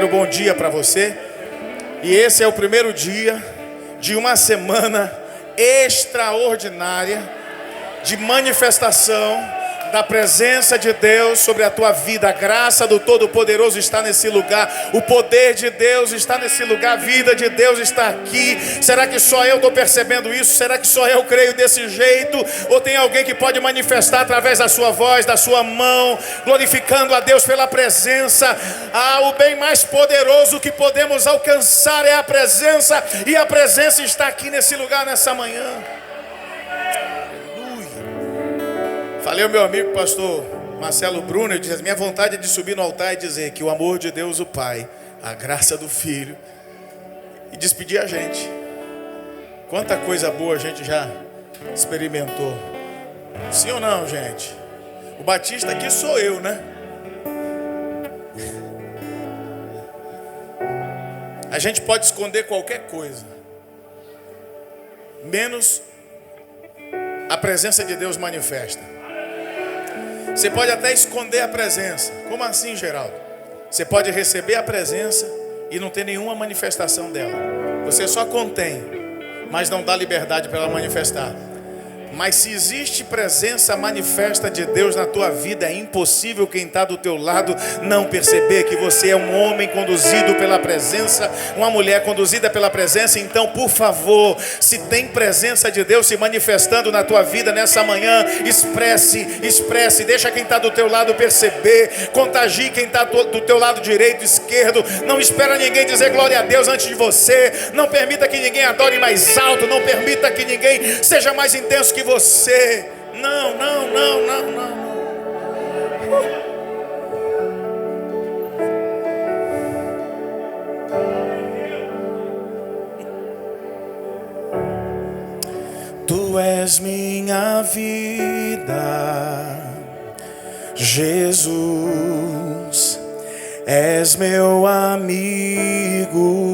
Bom dia para você. E esse é o primeiro dia de uma semana extraordinária de manifestação da presença de Deus sobre a tua vida. A graça do Todo-Poderoso está nesse lugar, o poder de Deus está nesse lugar, a vida de Deus está aqui. Será que só eu estou percebendo isso? Será que só eu creio desse jeito? Ou tem alguém que pode manifestar através da sua voz, da sua mão, glorificando a Deus pela presença? O bem mais poderoso que podemos alcançar é a presença, e a presença está aqui nesse lugar nessa manhã. Falei ao meu amigo pastor Marcelo Bruno, ele disse: minha vontade é de subir no altar e dizer que o amor de Deus o Pai, a graça do Filho, e despedir a gente. Quanta coisa boa a gente já experimentou. Sim ou não, gente? O batista aqui sou eu, né? A gente pode esconder qualquer coisa, menos a presença de Deus manifesta. Você pode até esconder a presença. Como assim, Geraldo? Você pode receber a presença e não ter nenhuma manifestação dela. Você só contém, mas não dá liberdade para ela manifestar. Mas se existe presença manifesta de Deus na tua vida, é impossível quem está do teu lado não perceber que você é um homem conduzido pela presença, uma mulher conduzida pela presença. Então, por favor, se tem presença de Deus se manifestando na tua vida nessa manhã, expresse, deixa quem está do teu lado perceber, contagie quem está do teu lado direito, esquerdo. Não espera ninguém dizer glória a Deus antes de você. Não permita que ninguém adore mais alto, não permita que ninguém seja mais intenso que você. Não. Tu és minha vida, Jesus, és meu amigo.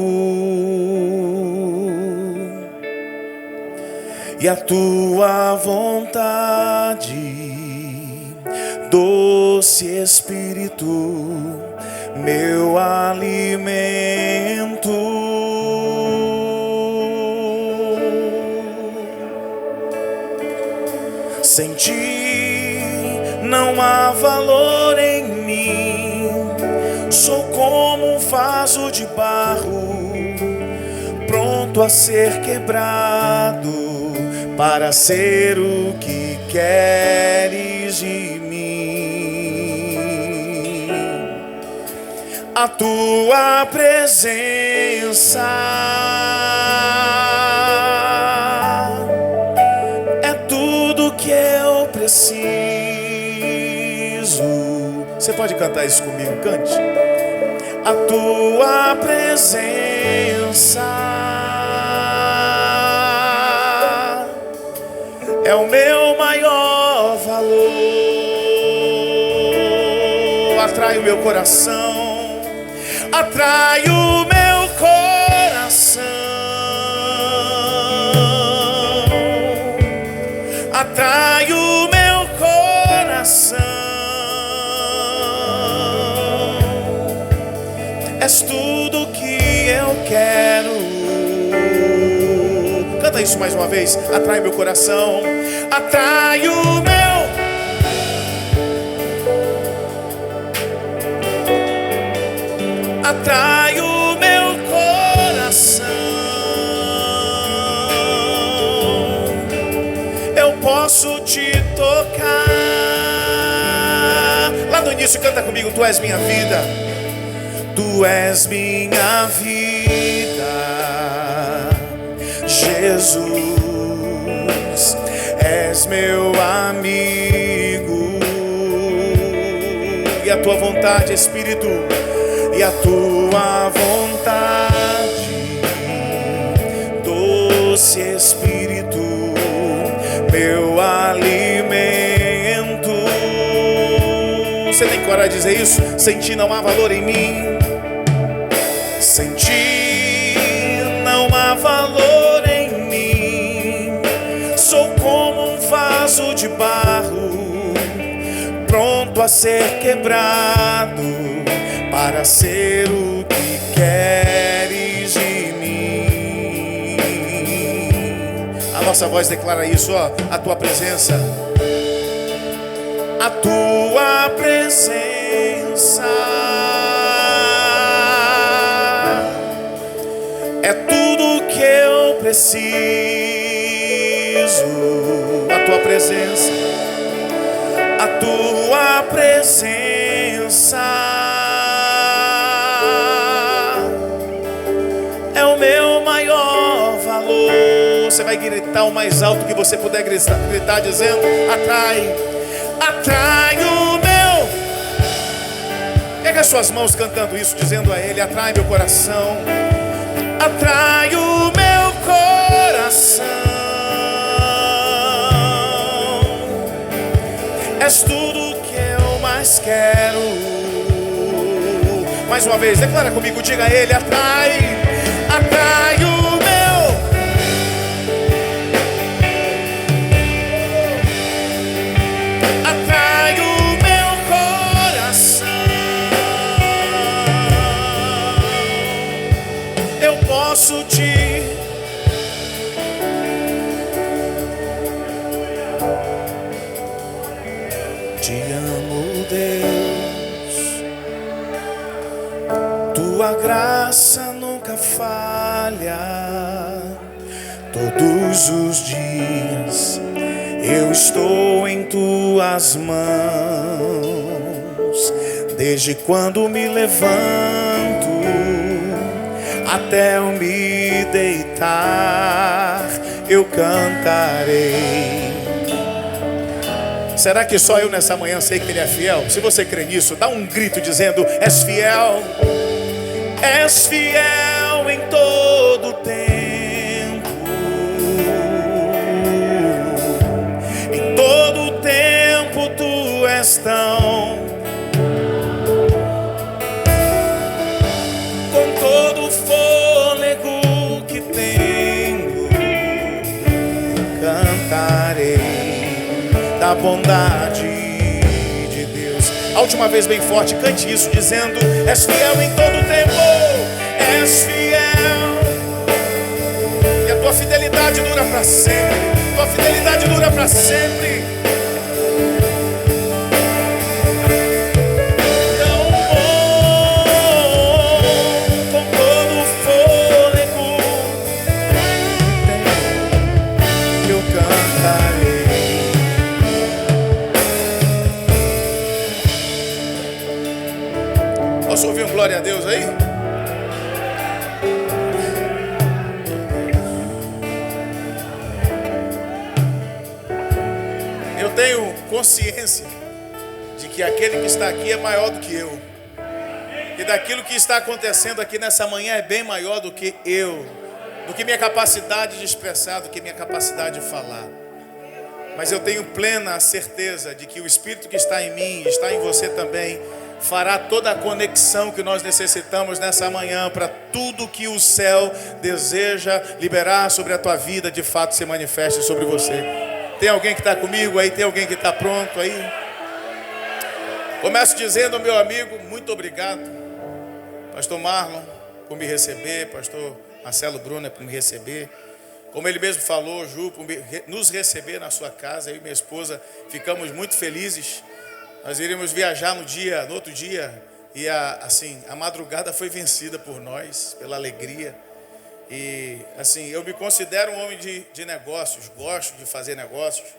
E a tua vontade, doce Espírito, meu alimento. Sem ti não há valor em mim. Sou como um vaso de barro, pronto a ser quebrado, para ser o que queres de mim. A tua presença é tudo que eu preciso. Você pode cantar isso comigo? Cante. A tua presença é o meu maior valor. Atrai o meu coração, atrai o meu coração, atrai o meu coração. És tudo que eu quero. Canta isso mais uma vez. Atrai meu coração, atrai o meu. Atrai o meu coração. Eu posso te tocar. Lá no início canta comigo. Tu és minha vida, tu és minha vida, Jesus, és meu amigo. E a tua vontade, Espírito, e a tua vontade, doce Espírito, meu alimento. Você tem coragem de dizer isso? Sem ti não há valor em mim. Sem ti não há valor em mim. Sou como um vaso de barro, pronto a ser quebrado, para ser o que nossa voz declara isso, ó. A tua presença. A tua presença é tudo que eu preciso. A tua presença, a tua presença é o meu maior valor. Você vai gritar o mais alto que você puder gritar dizendo: atrai o meu. Pega as suas mãos cantando isso, dizendo a Ele: atrai meu coração, atrai o meu coração. És tudo que eu mais quero. Mais uma vez, declara comigo, diga a Ele: atrai o meu. Atrai o meu coração. Eu posso te amo, Deus. Tua graça nunca falha. Todos os dias eu estou em tuas mãos. Desde quando me levanto até eu me deitar, eu cantarei. Será que só eu nessa manhã sei que Ele é fiel? Se você crê nisso, dá um grito dizendo: és fiel. És fiel em todo tempo. Em todo tempo tu és tão. Com todo o fôlego que tenho, cantarei da bondade de Deus. A última vez bem forte, cante isso dizendo: és fiel em todo tempo. És fiel. E a tua fidelidade dura para sempre. Tua fidelidade dura para sempre. Tão bom, com todo o fôlego eu cantarei. Posso ouvir um glória a Deus aí? Eu tenho consciência de que aquele que está aqui é maior do que eu. E daquilo que está acontecendo aqui nessa manhã é bem maior do que eu, do que minha capacidade de expressar, do que minha capacidade de falar. Mas eu tenho plena certeza de que o Espírito que está em mim, está em você também, fará toda a conexão que nós necessitamos nessa manhã para tudo que o céu deseja liberar sobre a tua vida, de fato se manifeste sobre você. Tem alguém que está comigo aí? Tem alguém que está pronto aí? Começo dizendo ao meu amigo, muito obrigado, pastor Marlon, por me receber, pastor Marcelo Brunner, por me receber. Como ele mesmo falou, Ju, por nos receber na sua casa. Eu e minha esposa ficamos muito felizes. Nós iríamos viajar no outro dia, e a madrugada foi vencida por nós, pela alegria. E assim, eu me considero um homem de negócios, gosto de fazer negócios.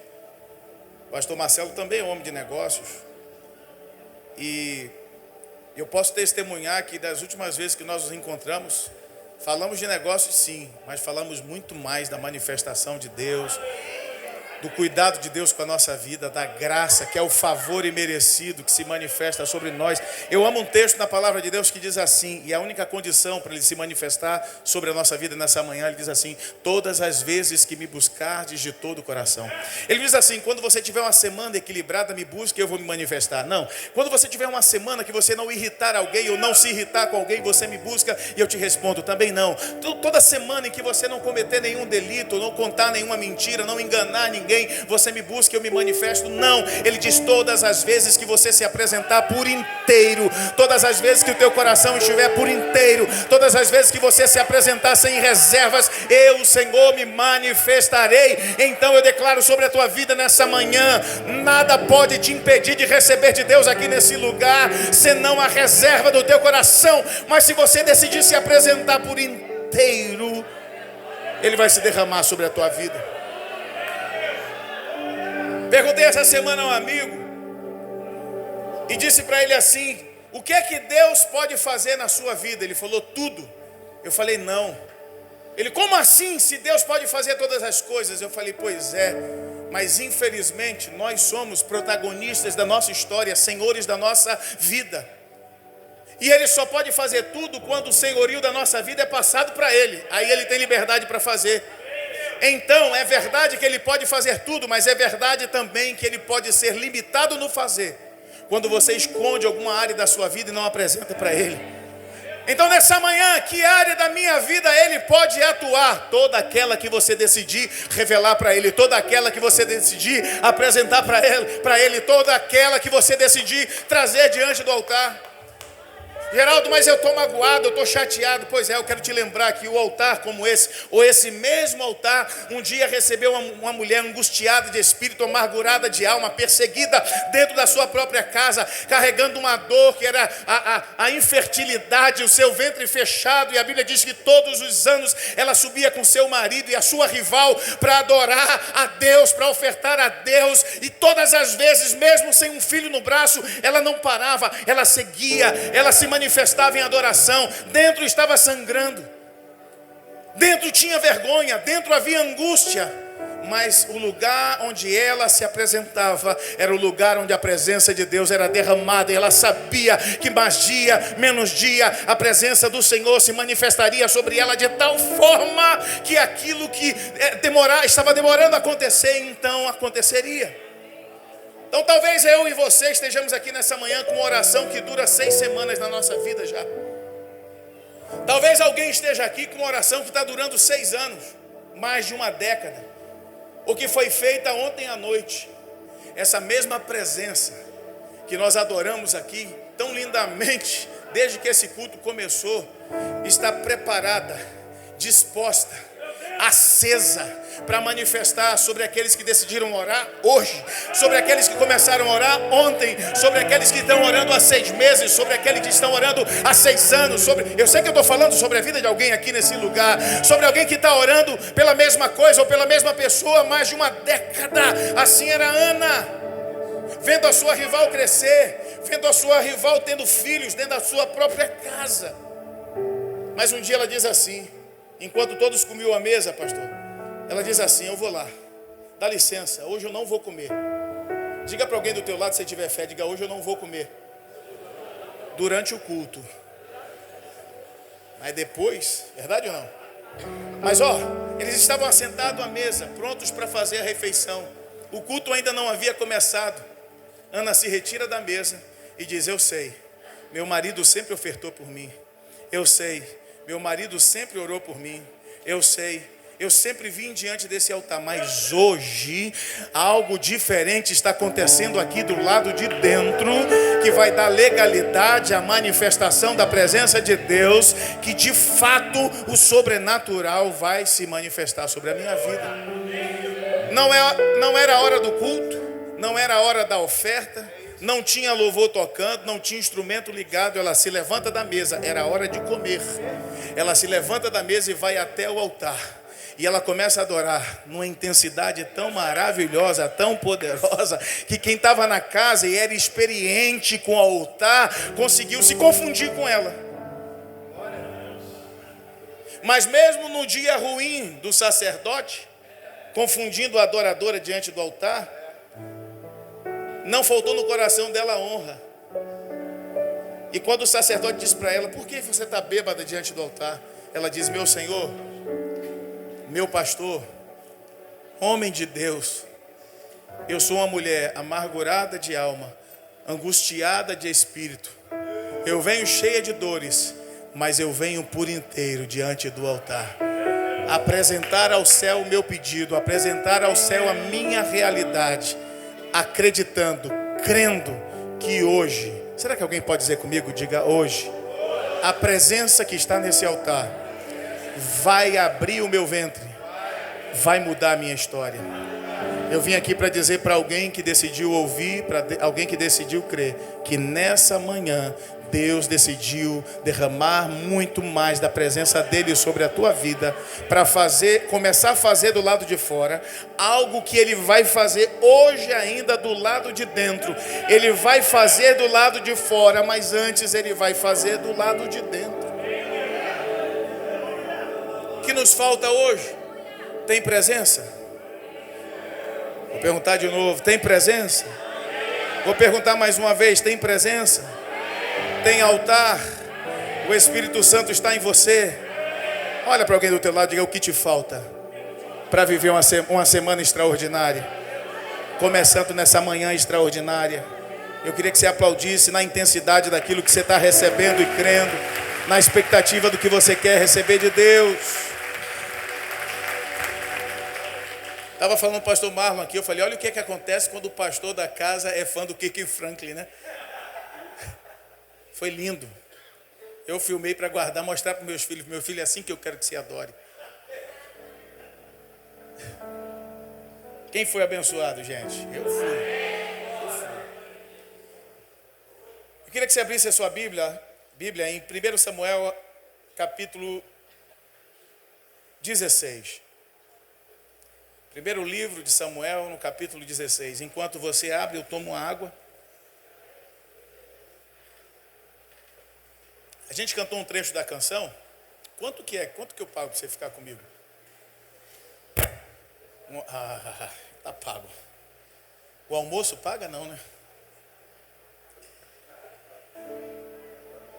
O pastor Marcelo também é um homem de negócios. E eu posso testemunhar que das últimas vezes que nós nos encontramos, falamos de negócios sim, mas falamos muito mais da manifestação de Deus, do cuidado de Deus com a nossa vida, da graça, que é o favor imerecido que se manifesta sobre nós. Eu amo um texto na palavra de Deus que diz assim, e a única condição para ele se manifestar sobre a nossa vida nessa manhã, ele diz assim: todas as vezes que me buscardes de todo o coração. Ele diz assim: quando você tiver uma semana equilibrada, me busque e eu vou me manifestar. Não, quando você tiver uma semana que você não irritar alguém ou não se irritar com alguém, você me busca e eu te respondo. Também não. Toda semana em que você não cometer nenhum delito, não contar nenhuma mentira, não enganar ninguém, ninguém, você me busca, eu me manifesto. Não, ele diz: todas as vezes que você se apresentar por inteiro, todas as vezes que o teu coração estiver por inteiro, todas as vezes que você se apresentar sem reservas, eu, Senhor, me manifestarei. Então eu declaro sobre a tua vida nessa manhã: nada pode te impedir de receber de Deus aqui nesse lugar, senão a reserva do teu coração. Mas se você decidir se apresentar por inteiro, ele vai se derramar sobre a tua vida. Perguntei essa semana a um amigo e disse para ele assim: o que é que Deus pode fazer na sua vida? Ele falou: tudo. Eu falei: não. Ele: como assim, se Deus pode fazer todas as coisas? Eu falei: pois é, mas infelizmente nós somos protagonistas da nossa história, senhores da nossa vida. E ele só pode fazer tudo quando o senhorio da nossa vida é passado para ele. Aí ele tem liberdade para fazer. Então é verdade que ele pode fazer tudo, mas é verdade também que ele pode ser limitado no fazer, quando você esconde alguma área da sua vida e não apresenta para ele. Então nessa manhã, que área da minha vida ele pode atuar? Toda aquela que você decidir revelar para ele, toda aquela que você decidir apresentar para ele, toda aquela que você decidir trazer diante do altar. Geraldo, mas eu estou magoado, eu estou chateado. Pois é, eu quero te lembrar que o altar como esse, ou esse mesmo altar, um dia recebeu uma mulher angustiada de espírito, amargurada de alma, perseguida dentro da sua própria casa, carregando uma dor que era a infertilidade, o seu ventre fechado. E a Bíblia diz que todos os anos ela subia com seu marido e a sua rival para adorar a Deus, para ofertar a Deus. E todas as vezes, mesmo sem um filho no braço, ela não parava, ela seguia, ela se manifestava em adoração. Dentro estava sangrando, dentro tinha vergonha, dentro havia angústia, mas o lugar onde ela se apresentava era o lugar onde a presença de Deus era derramada. E ela sabia que mais dia, menos dia, a presença do Senhor se manifestaria sobre ela de tal forma que aquilo que estava demorando a acontecer, então aconteceria. Então talvez eu e você estejamos aqui nessa manhã com uma oração que dura 6 semanas na nossa vida já. Talvez alguém esteja aqui com uma oração que está durando 6 anos, mais de uma década, ou que foi feita ontem à noite. Essa mesma presença que nós adoramos aqui tão lindamente, desde que esse culto começou, está preparada, disposta, acesa para manifestar sobre aqueles que decidiram orar hoje, sobre aqueles que começaram a orar ontem, sobre aqueles que estão orando há 6 meses, sobre aqueles que estão orando há 6 anos, eu sei que eu estou falando sobre a vida de alguém aqui nesse lugar, sobre alguém que está orando pela mesma coisa ou pela mesma pessoa há mais de uma década. Assim era Ana, vendo a sua rival crescer, vendo a sua rival tendo filhos dentro da sua própria casa. Mas um dia ela diz assim, enquanto todos comiam à mesa, pastor, ela diz assim: eu vou lá, dá licença, hoje eu não vou comer. Diga para alguém do teu lado, se tiver fé, diga: hoje eu não vou comer durante o culto. Mas depois, verdade ou não? Mas eles estavam assentados à mesa, prontos para fazer a refeição. O culto ainda não havia começado. Ana se retira da mesa e diz: eu sei, meu marido sempre ofertou por mim. Eu sei, meu marido sempre orou por mim. Eu sei, eu sempre vim diante desse altar. Mas hoje algo diferente está acontecendo aqui do lado de dentro, que vai dar legalidade à manifestação da presença de Deus, que de fato o sobrenatural vai se manifestar sobre a minha vida. Não era a hora do culto, não era a hora da oferta, não tinha louvor tocando, não tinha instrumento ligado. Ela se levanta da mesa, era a hora de comer. Ela se levanta da mesa e vai até o altar. E ela começa a adorar numa intensidade tão maravilhosa, tão poderosa, que quem estava na casa e era experiente com o altar conseguiu se confundir com ela. Mas mesmo no dia ruim do sacerdote, confundindo a adoradora diante do altar, não faltou no coração dela a honra. E quando o sacerdote diz para ela: por que você está bêbada diante do altar? Ela diz: meu Senhor, meu pastor, homem de Deus, eu sou uma mulher amargurada de alma, angustiada de espírito. Eu venho cheia de dores, mas eu venho por inteiro diante do altar. apresentar ao céu o meu pedido, apresentar ao céu a minha realidade, acreditando, crendo que hoje, será que alguém pode dizer comigo? Diga hoje, a presença que está nesse altar vai abrir o meu ventre, vai mudar a minha história. Eu vim aqui para dizer para alguém que decidiu ouvir, para alguém que decidiu crer, que nessa manhã Deus decidiu derramar muito mais da presença dele sobre a tua vida, para começar a fazer do lado de fora algo que ele vai fazer hoje ainda do lado de dentro. Ele vai fazer do lado de fora, mas antes ele vai fazer do lado de dentro. O que nos falta hoje? Tem presença? Vou perguntar de novo, tem presença? Vou perguntar mais uma vez, tem presença? Tem altar? O Espírito Santo está em você? Olha para alguém do teu lado e diga o que te falta para viver uma semana extraordinária, começando nessa manhã extraordinária. Eu queria que você aplaudisse na intensidade daquilo que você está recebendo e crendo, na expectativa do que você quer receber de Deus. Estava falando com o pastor Marlon aqui, eu falei, olha o que é que acontece quando o pastor da casa é fã do Kirk Franklin, né? Foi lindo. Eu filmei para guardar, mostrar para meus filhos. Meu filho, é assim que eu quero que você adore. Quem foi abençoado, gente? Eu fui. Eu queria que você abrisse a sua Bíblia em 1 Samuel, capítulo 16. Primeiro livro de Samuel, no capítulo 16. Enquanto você abre, eu tomo água. A gente cantou um trecho da canção. Quanto que é? Quanto que eu pago para você ficar comigo? Tá pago. O almoço paga não, né?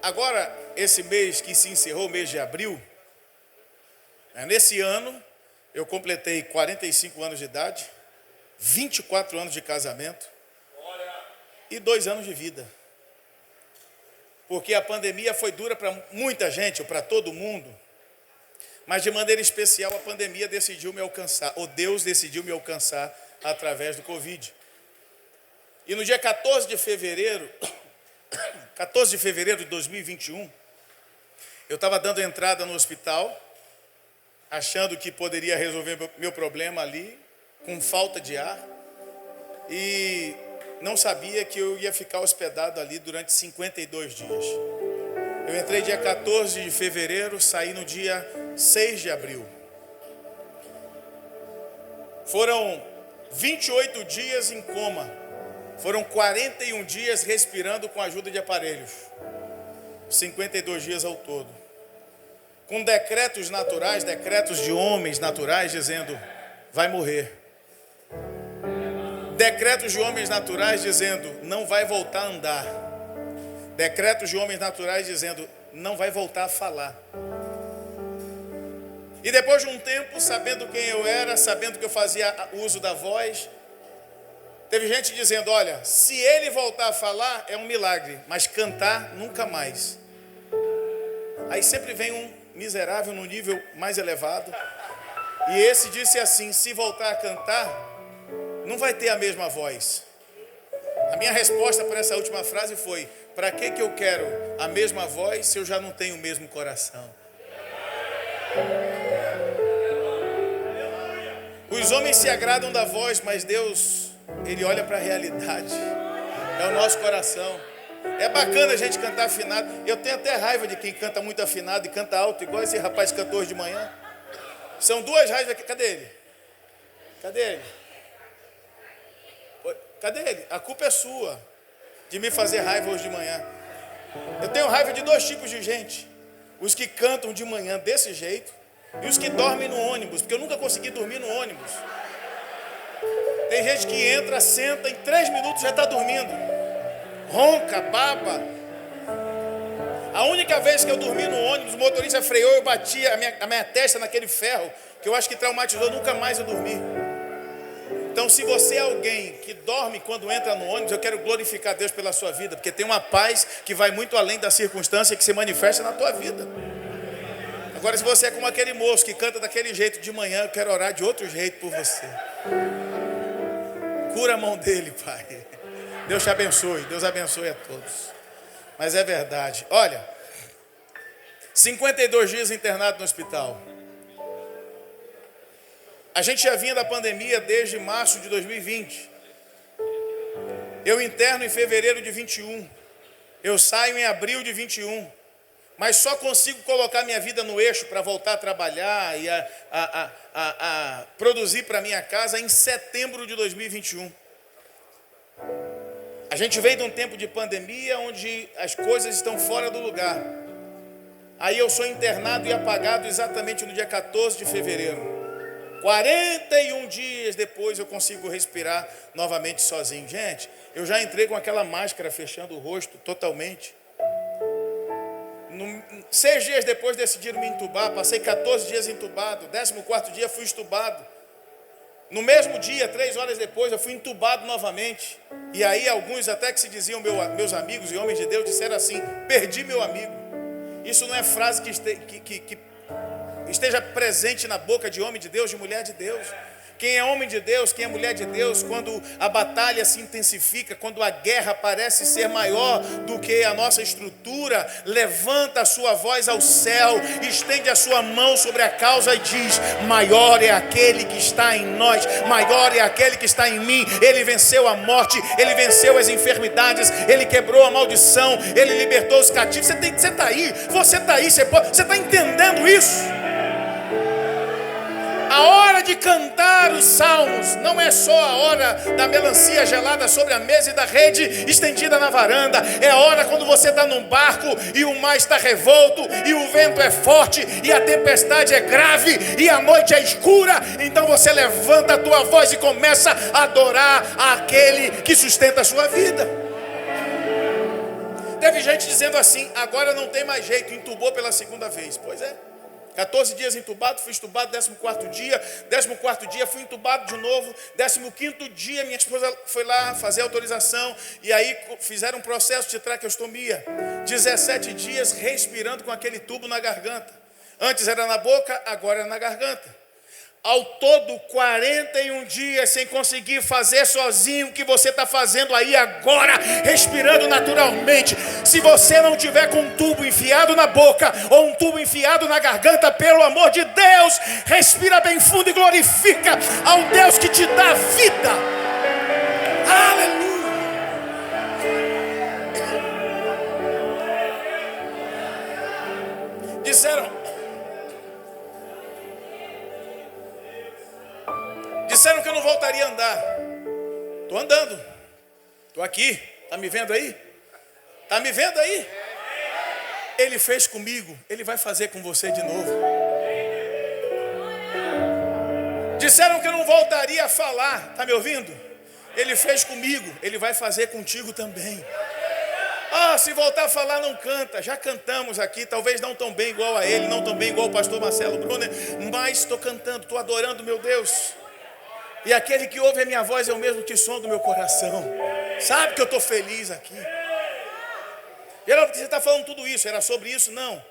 Agora, esse mês que se encerrou, o mês de abril, nesse ano, eu completei 45 anos de idade, 24 anos de casamento e 2 anos de vida. Porque a pandemia foi dura para muita gente, ou para todo mundo, mas de maneira especial a pandemia decidiu me alcançar, ou Deus decidiu me alcançar através do Covid. E no dia 14 de fevereiro de 2021, eu estava dando entrada no hospital, achando que poderia resolver meu problema ali, com falta de ar, e não sabia que eu ia ficar hospedado ali durante 52 dias. Eu entrei dia 14 de fevereiro, saí no dia 6 de abril. Foram 28 dias em coma, foram 41 dias respirando com a ajuda de aparelhos, 52 dias ao todo. Com decretos naturais, decretos de homens naturais, dizendo, vai morrer. Decretos de homens naturais dizendo, não vai voltar a andar. Decretos de homens naturais dizendo, não vai voltar a falar. E depois de um tempo, sabendo quem eu era, sabendo que eu fazia uso da voz, teve gente dizendo, olha, se ele voltar a falar, é um milagre, mas cantar, nunca mais. Aí sempre vem um miserável no nível mais elevado, e esse disse assim, se voltar a cantar, não vai ter a mesma voz. A minha resposta para essa última frase foi, para que eu quero a mesma voz se eu já não tenho o mesmo coração? Os homens se agradam da voz, mas Deus, Ele olha para a realidade, é o nosso coração. É bacana a gente cantar afinado. Eu tenho até raiva de quem canta muito afinado e canta alto, igual esse rapaz que cantou hoje de manhã. São duas raivas aqui. Cadê ele? Cadê ele? Cadê ele? A culpa é sua de me fazer raiva hoje de manhã. Eu tenho raiva de 2 tipos de gente. Os que cantam de manhã desse jeito e os que dormem no ônibus, porque eu nunca consegui dormir no ônibus. Tem gente que entra, senta, em 3 minutos já está dormindo. Ronca, baba. A única vez que eu dormi no ônibus, o motorista freou, eu bati a minha testa naquele ferro, que eu acho que traumatizou, nunca mais eu dormi. Então, se você é alguém que dorme quando entra no ônibus, eu quero glorificar Deus pela sua vida, porque tem uma paz que vai muito além da circunstância que se manifesta na tua vida. Agora, se você é como aquele moço que canta daquele jeito de manhã, eu quero orar de outro jeito por você. Cura a mão dele, Pai. Deus te abençoe, Deus abençoe a todos. Mas é verdade. Olha, 52 dias internado no hospital. A gente já vinha da pandemia desde março de 2020. Eu interno em fevereiro de 21. Eu saio em abril de 21. Mas só consigo colocar minha vida no eixo para voltar a trabalhar e a produzir para minha casa em setembro de 2021. A gente veio de um tempo de pandemia onde as coisas estão fora do lugar. Aí eu sou internado e apagado exatamente no dia 14 de fevereiro. 41 dias depois eu consigo respirar novamente sozinho. Gente, eu já entrei com aquela máscara fechando o rosto totalmente. 6 dias depois decidiram me entubar. Passei 14 dias entubado. 14º dia fui entubado. No mesmo dia, 3 horas depois, eu fui entubado novamente. E aí alguns até que se diziam meus amigos e homens de Deus disseram assim: perdi meu amigo. Isso não é frase que esteja presente na boca de homem de Deus, de mulher de Deus. Quem é homem de Deus, quem é mulher de Deus, quando a batalha se intensifica, quando a guerra parece ser maior do que a nossa estrutura, levanta a sua voz ao céu, estende a sua mão sobre a causa e diz: maior é aquele que está em nós, maior é aquele que está em mim. Ele venceu a morte, ele venceu as enfermidades, ele quebrou a maldição, ele libertou os cativos. Você está aí, você está entendendo isso? A hora de cantar os salmos não é só a hora da melancia gelada sobre a mesa e da rede estendida na varanda. É a hora quando você está num barco e o mar está revolto e o vento é forte e a tempestade é grave e a noite é escura. Então você levanta a tua voz e começa a adorar aquele que sustenta a sua vida. Teve gente dizendo assim: agora não tem mais jeito, entubou pela segunda vez. Pois é. 14 dias entubado, fui entubado 14º dia. 14º dia fui entubado de novo. 15º dia minha esposa foi lá fazer autorização. E aí fizeram um processo de traqueostomia. 17 dias respirando com aquele tubo na garganta. Antes era na boca, agora é na garganta. Ao todo 41 dias sem conseguir fazer sozinho o que você está fazendo aí agora, respirando naturalmente. Se você não tiver com um tubo enfiado na boca ou um tubo enfiado na garganta, pelo amor de Deus, respira bem fundo e glorifica ao Deus que te dá vida. Aleluia. Disseram que eu não voltaria a andar. Estou andando. Estou aqui. Está me vendo aí? Está me vendo aí? Ele fez comigo, Ele vai fazer com você de novo. Disseram que eu não voltaria a falar. Está me ouvindo? Ele fez comigo, Ele vai fazer contigo também. Se voltar a falar, não canta. Já cantamos aqui, talvez não tão bem igual a ele, não tão bem igual o pastor Marcelo Brunner, mas estou cantando, estou adorando meu Deus. E aquele que ouve a minha voz é o mesmo que som do meu coração. Sabe que eu estou feliz aqui. Geraldo, você está falando tudo isso, era sobre isso? Não.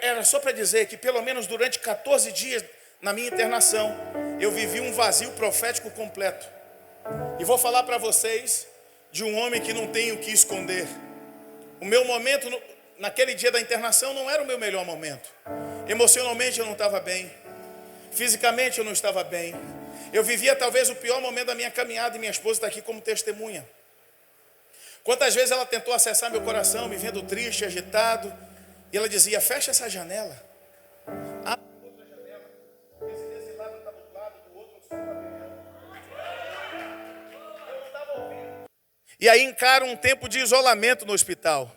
Era só para dizer que pelo menos durante 14 dias na minha internação, eu vivi um vazio profético completo. E vou falar para vocês de um homem que não tem o que esconder. O meu momento naquele dia da internação não era o meu melhor momento. Emocionalmente eu não estava bem. Fisicamente eu não estava bem. Eu vivia talvez o pior momento da minha caminhada e minha esposa está aqui como testemunha. Quantas vezes ela tentou acessar meu coração, me vendo triste, agitado, e ela dizia: fecha essa janela. Abre outra janela. Esse desse lado está nublado, do outro o sol está brilhando. Eu não estava ouvindo. E aí encara um tempo de isolamento no hospital.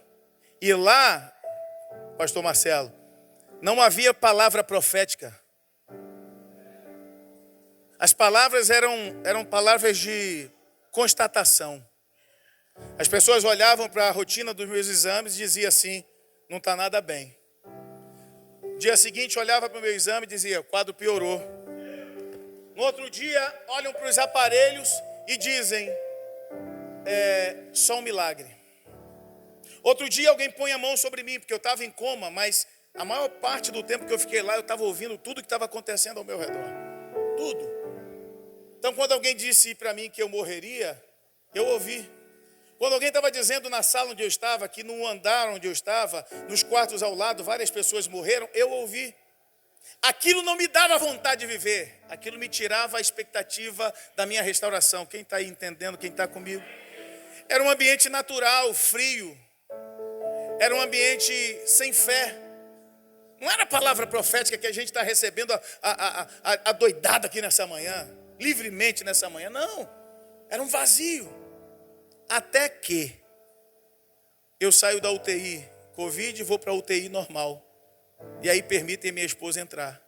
E lá, pastor Marcelo, não havia palavra profética. As palavras eram palavras de constatação. As pessoas olhavam para a rotina dos meus exames e diziam assim: não está nada bem. Dia seguinte olhava para o meu exame e dizia: o quadro piorou. No outro dia olham para os aparelhos e dizem: só um milagre. Outro dia alguém põe a mão sobre mim, porque eu estava em coma, mas A maior parte do tempo que eu fiquei lá, eu estava ouvindo tudo que estava acontecendo ao meu redor. Tudo. Então, quando alguém disse para mim que eu morreria, eu ouvi. Quando alguém estava dizendo na sala onde eu estava, que no andar onde eu estava, nos quartos ao lado, várias pessoas morreram, eu ouvi. Aquilo não me dava vontade de viver. Aquilo me tirava a expectativa da minha restauração. Quem está aí entendendo, quem está comigo? Era um ambiente natural, frio. Era um ambiente sem fé. Não era a palavra profética que a gente está recebendo a doidada aqui nessa manhã, livremente nessa manhã. Não, era um vazio. Até que eu saio da UTI Covid e vou para a UTI normal. E aí permitem minha esposa entrar.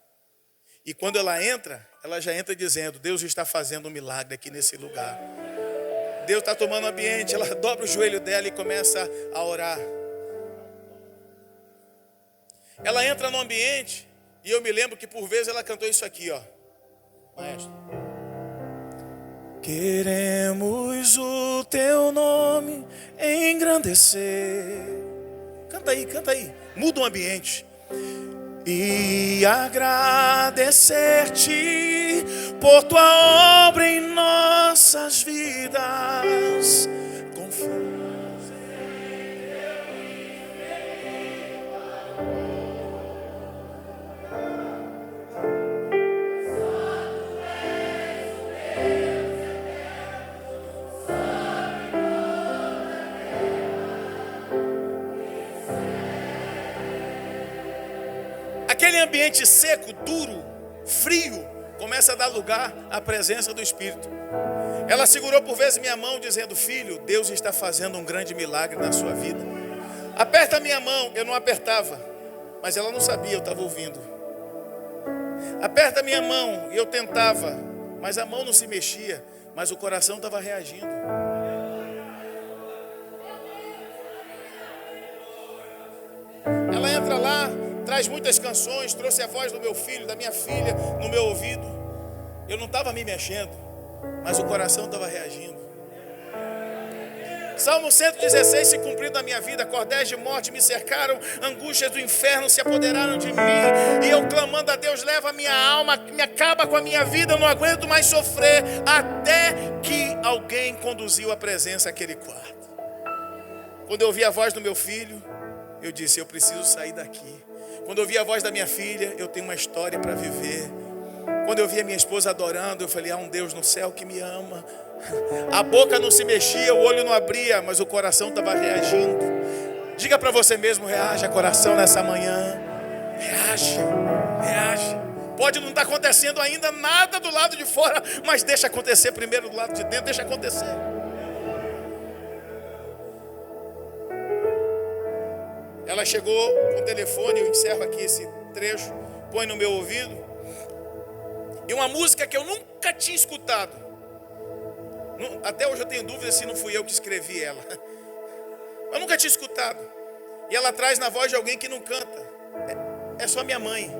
E quando ela entra, ela já entra dizendo: Deus está fazendo um milagre aqui nesse lugar. Deus está tomando ambiente. Ela dobra o joelho dela e começa a orar. Ela entra no ambiente e eu me lembro que por vezes ela cantou isso aqui, ó. Maestro. Queremos o teu nome engrandecer. Canta aí, canta aí. Muda o ambiente. E agradecer-te por tua obra em nossas vidas. Confiamos em teu Aquele ambiente seco, duro, frio, começa a dar lugar à presença do Espírito. Ela segurou por vezes minha mão dizendo: filho, Deus está fazendo um grande milagre na sua vida. Aperta a minha mão. Eu não apertava, mas ela não sabia, eu estava ouvindo. Aperta a minha mão. E eu tentava, mas a mão não se mexia, mas o coração estava reagindo. Ela entra lá, traz muitas canções, trouxe a voz do meu filho, da minha filha no meu ouvido. Eu não estava me mexendo, mas o coração estava reagindo. Salmo 116 se cumpriu na minha vida. Cordéis de morte me cercaram, angústias do inferno se apoderaram de mim. E eu clamando a Deus: leva a minha alma, me acaba com a minha vida, eu não aguento mais sofrer. Até que alguém conduziu a presença àquele quarto. Quando eu ouvi a voz do meu filho, eu disse: eu preciso sair daqui. Quando eu ouvi a voz da minha filha, eu tenho uma história para viver. Quando eu vi a minha esposa adorando, eu falei: há um Deus no céu que me ama. A boca não se mexia, o olho não abria, mas o coração estava reagindo. Diga para você mesmo: reaja, coração, nessa manhã. Reaja, reaja. Pode não estar acontecendo ainda nada do lado de fora, mas deixa acontecer primeiro do lado de dentro, deixa acontecer. Ela chegou com o telefone, eu encerro aqui esse trecho, põe no meu ouvido. E uma música que eu nunca tinha escutado. Até hoje eu tenho dúvida se não fui eu que escrevi ela. Eu nunca tinha escutado. E ela traz na voz de alguém que não canta. É só minha mãe.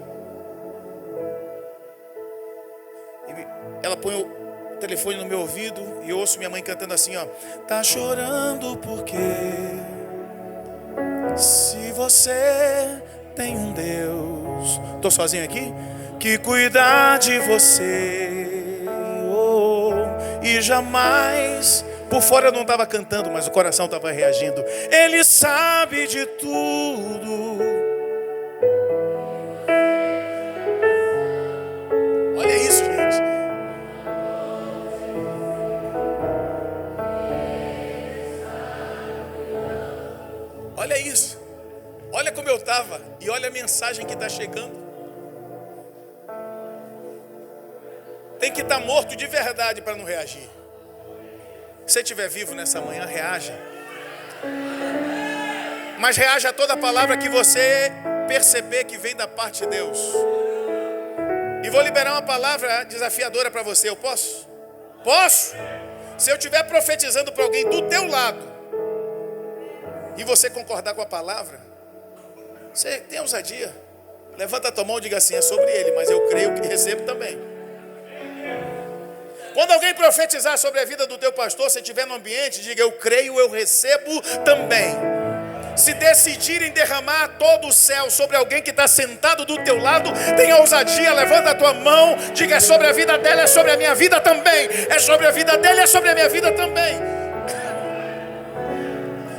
Ela põe o telefone no meu ouvido e eu ouço minha mãe cantando assim, ó. Tá chorando porque se você tem um Deus, tô sozinho aqui, que cuida de você, e jamais, por fora eu não estava cantando, mas o coração estava reagindo. Ele sabe de tudo. Olha isso, gente. Olha isso. Olha como eu estava e olha a mensagem que está chegando. Tem que estar morto de verdade para não reagir. Se você estiver vivo nessa manhã, reaja. Mas reaja a toda palavra que você perceber que vem da parte de Deus. E vou liberar uma palavra desafiadora para você. Eu posso? Posso? Se eu estiver profetizando para alguém do teu lado e você concordar com a palavra, você tem ousadia. Levanta a tua mão e diga assim: é sobre ele, mas eu creio que recebo também. Quando alguém profetizar sobre a vida do teu pastor, se estiver no ambiente, diga: eu creio, eu recebo também. Se decidirem derramar todo o céu sobre alguém que está sentado do teu lado, tenha ousadia, levanta a tua mão, diga: é sobre a vida dela, é sobre a minha vida também. É sobre a vida dela, é sobre a minha vida também.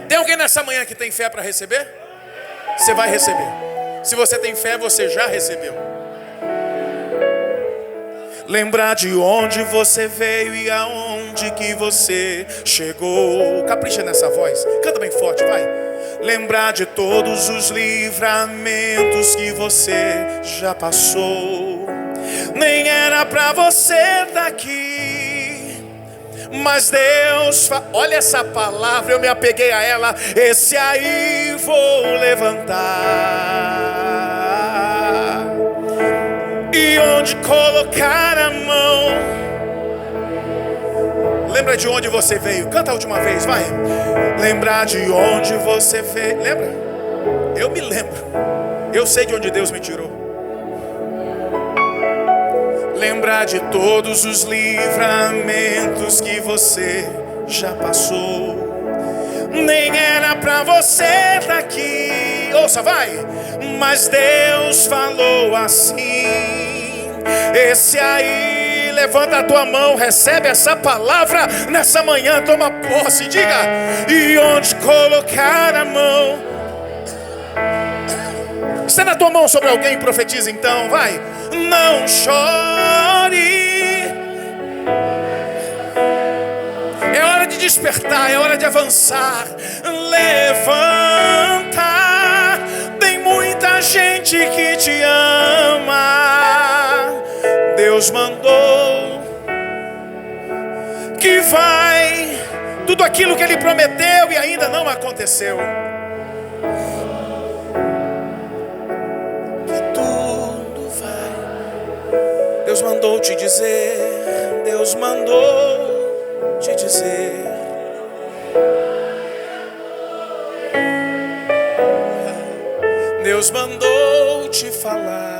Tem alguém nessa manhã que tem fé para receber? Você vai receber. Se você tem fé, você já recebeu. Lembrar de onde você veio e aonde que você chegou. Capricha nessa voz, canta bem forte, vai. Lembrar de todos os livramentos que você já passou. Nem era pra você estar aqui, mas Deus olha essa palavra, eu me apeguei a ela. Esse aí vou levantar, e onde colocar a mão. Lembra de onde você veio. Canta a última vez, vai. Lembrar de onde você veio. Lembra? Eu me lembro. Eu sei de onde Deus me tirou. Lembrar de todos os livramentos que você já passou. Nem era pra você estar aqui. Ouça, vai. Mas Deus falou assim. Esse aí, levanta a tua mão, recebe essa palavra nessa manhã, toma posse, diga: e onde colocar a mão. Estenda a tua mão sobre alguém e profetiza então, vai. Não chore. É hora de despertar, é hora de avançar. Levanta, tem muita gente que te ama. Deus mandou que vai tudo aquilo que Ele prometeu e ainda não aconteceu. Que tudo vai. Deus mandou te dizer, Deus mandou te dizer. Deus mandou te falar.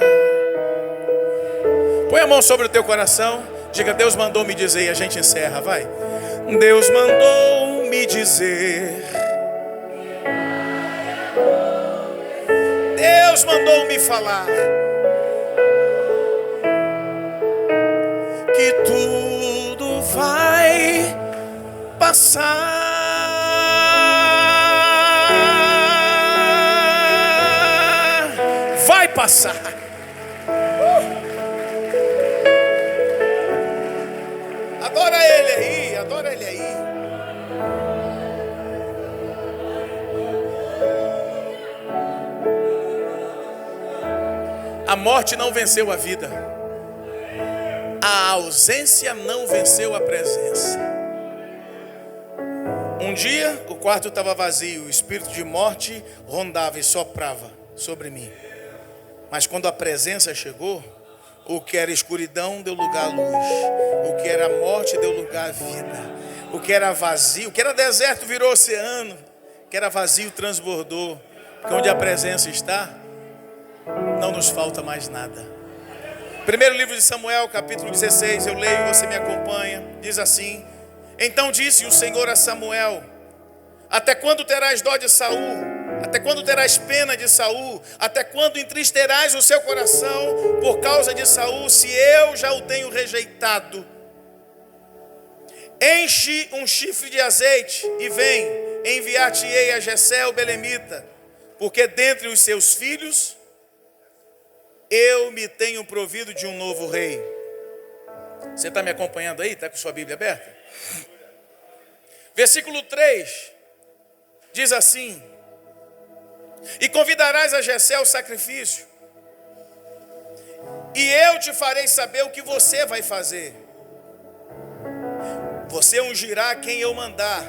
Põe a mão sobre o teu coração, diga: Deus mandou me dizer, e a gente encerra, vai. Deus mandou me dizer. Deus mandou me falar que tudo vai passar. Vai passar. Adora Ele aí, adora Ele aí. A morte não venceu a vida. A ausência não venceu a presença. Um dia o quarto estava vazio, o espírito de morte rondava e soprava sobre mim. Mas quando a presença chegou, o que era escuridão deu lugar à luz. O que era morte deu lugar à vida. O que era vazio, o que era deserto virou oceano. O que era vazio transbordou. Porque onde a presença está, não nos falta mais nada. Primeiro livro de Samuel, capítulo 16, eu leio, você me acompanha. Diz assim: então disse o Senhor a Samuel: até quando terás dó de Saul? Até quando terás pena de Saul? Até quando entristecerás o seu coração por causa de Saul, se eu já o tenho rejeitado? Enche um chifre de azeite e vem, enviar-te-ei a Jessé o belemita, porque dentre os seus filhos eu me tenho provido de um novo rei. Você está me acompanhando aí? Está com sua Bíblia aberta? Versículo 3 diz assim: e convidarás a Jessé ao sacrifício, e eu te farei saber o que você vai fazer. Você ungirá quem eu mandar.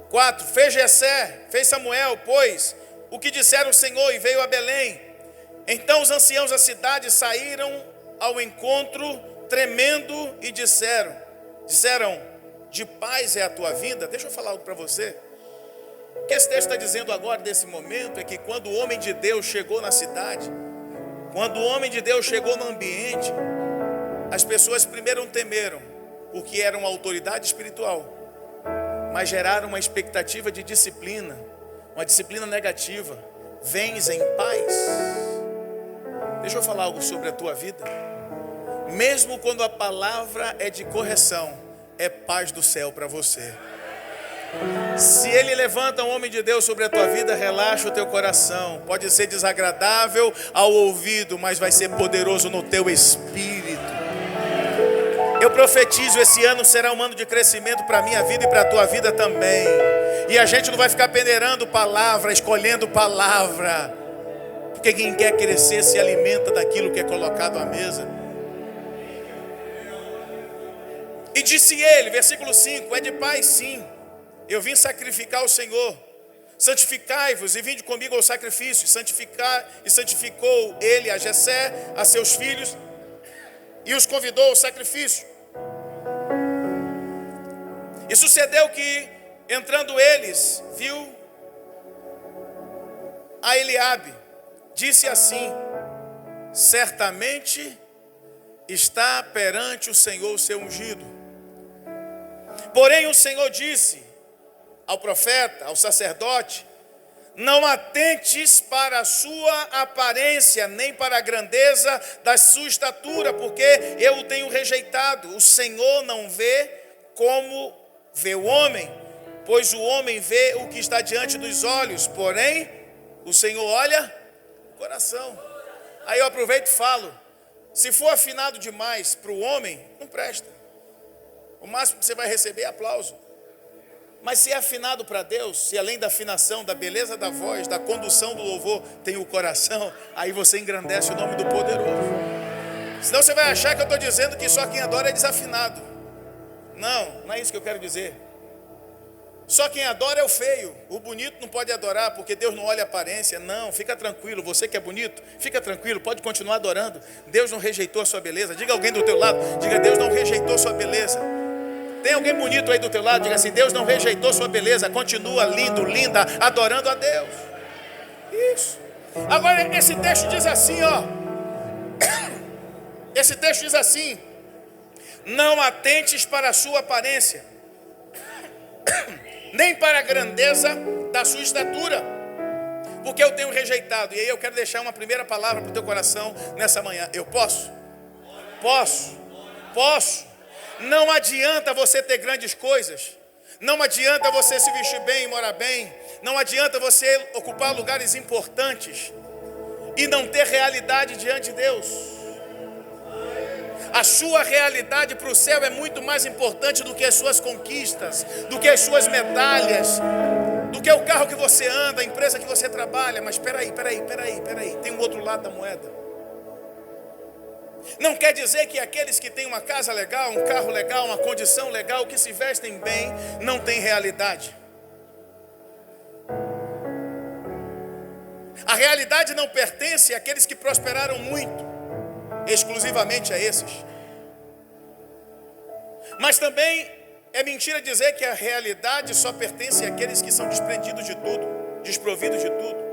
4, fez Jessé, fez Samuel, pois o que disseram o Senhor, e veio a Belém. Então os anciãos da cidade saíram ao encontro, tremendo, e disseram: de paz é a tua vinda. Deixa eu falar algo para você. O que esse texto está dizendo agora, nesse momento, é que quando o homem de Deus chegou na cidade, quando o homem de Deus chegou no ambiente, as pessoas primeiro temeram, porque eram uma autoridade espiritual, mas geraram uma expectativa de disciplina, uma disciplina negativa, vens em paz. Deixa eu falar algo sobre a tua vida. Mesmo quando a palavra é de correção, é paz do céu para você. Se ele levanta um homem de Deus sobre a tua vida, relaxa o teu coração. Pode ser desagradável ao ouvido, mas vai ser poderoso no teu espírito. Eu profetizo, esse ano será um ano de crescimento para a minha vida e para a tua vida também. E a gente não vai ficar peneirando palavra, escolhendo palavra. Porque quem quer crescer se alimenta daquilo que é colocado à mesa. E disse ele, versículo 5, é de paz sim. Eu vim sacrificar ao Senhor. Santificai-vos e vinde comigo ao sacrifício. Santificou ele a Jessé, a seus filhos, e os convidou ao sacrifício. E sucedeu que, entrando eles, viu a Eliabe, disse assim: certamente está perante o Senhor o seu ungido. Porém o Senhor disse ao profeta, ao sacerdote: não atentes para a sua aparência, nem para a grandeza da sua estatura, porque eu o tenho rejeitado. O Senhor não vê como vê o homem, pois o homem vê o que está diante dos olhos, porém o Senhor olha o coração. Aí eu aproveito e falo: se for afinado demais para o homem, não presta. O máximo que você vai receber é aplauso. Mas se é afinado para Deus, se além da afinação, da beleza da voz, da condução do louvor, tem o coração, aí você engrandece o nome do poderoso. Senão você vai achar que eu estou dizendo que só quem adora é desafinado. Não é isso que eu quero dizer. Só quem adora é o feio. O bonito não pode adorar, porque Deus não olha a aparência. Não, fica tranquilo. Você que é bonito, fica tranquilo, pode continuar adorando. Deus não rejeitou a sua beleza. Diga alguém do teu lado, diga: Deus não rejeitou a sua beleza. Tem alguém bonito aí do teu lado? Diga assim: Deus não rejeitou sua beleza. Continua lindo, linda, adorando a Deus. Isso. Agora esse texto diz assim, ó. Esse texto diz assim: não atentes para a sua aparência, nem para a grandeza da sua estatura, porque eu tenho rejeitado. E aí eu quero deixar uma primeira palavra para o teu coração nessa manhã. Eu posso. Não adianta você ter grandes coisas. Não adianta você se vestir bem e morar bem. Não adianta você ocupar lugares importantes e não ter realidade diante de Deus. A sua realidade para o céu é muito mais importante do que as suas conquistas, do que as suas medalhas, do que o carro que você anda, a empresa que você trabalha. Mas peraí, tem um outro lado da moeda. Não quer dizer que aqueles que têm uma casa legal, um carro legal, uma condição legal, que se vestem bem, não têm realidade. A realidade não pertence àqueles que prosperaram muito, exclusivamente a esses. Mas também é mentira dizer que a realidade só pertence àqueles que são desprendidos de tudo, desprovidos de tudo.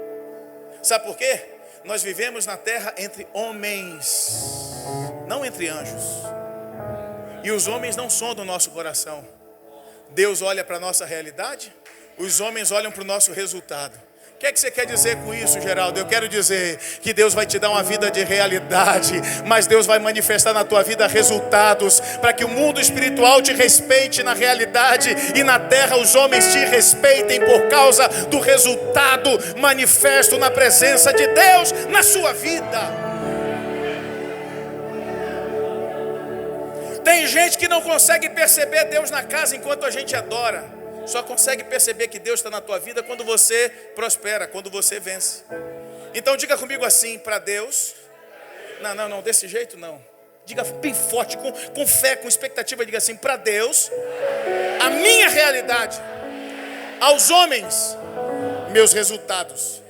Sabe por quê? Nós vivemos na terra entre homens, não entre anjos. E os homens não sondam o nosso coração. Deus olha para a nossa realidade, os homens olham para o nosso resultado. O que é que você quer dizer com isso, Geraldo? Eu quero dizer que Deus vai te dar uma vida de realidade, mas Deus vai manifestar na tua vida resultados, para que o mundo espiritual te respeite na realidade, e na terra os homens te respeitem por causa do resultado manifesto na presença de Deus na sua vida. Tem gente que não consegue perceber Deus na casa enquanto a gente adora. Só consegue perceber que Deus está na tua vida quando você prospera, quando você vence. Então diga comigo assim: para Deus. Não, desse jeito não. Diga bem forte, com fé, com expectativa. Diga assim: para Deus, a minha realidade. Aos homens, meus resultados.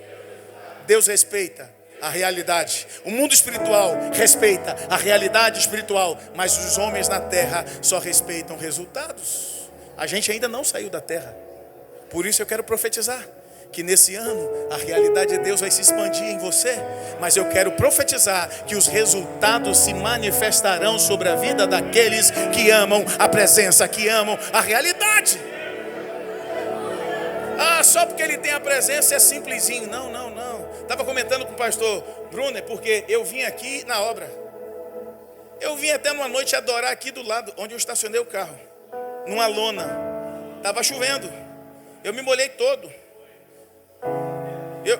Deus respeita a realidade. O mundo espiritual respeita a realidade espiritual, mas os homens na terra só respeitam resultados. A gente ainda não saiu da terra. Por isso eu quero profetizar que nesse ano a realidade de Deus vai se expandir em você. Mas eu quero profetizar que os resultados se manifestarão sobre a vida daqueles que amam a presença, que amam a realidade. só porque ele tem a presença é simplesinho. Não, não, não. Estava comentando com o pastor Brunner, porque eu vim aqui na obra. Eu vim até numa noite adorar aqui do lado, onde eu estacionei o carro. Numa lona. Estava chovendo. Eu me molhei todo.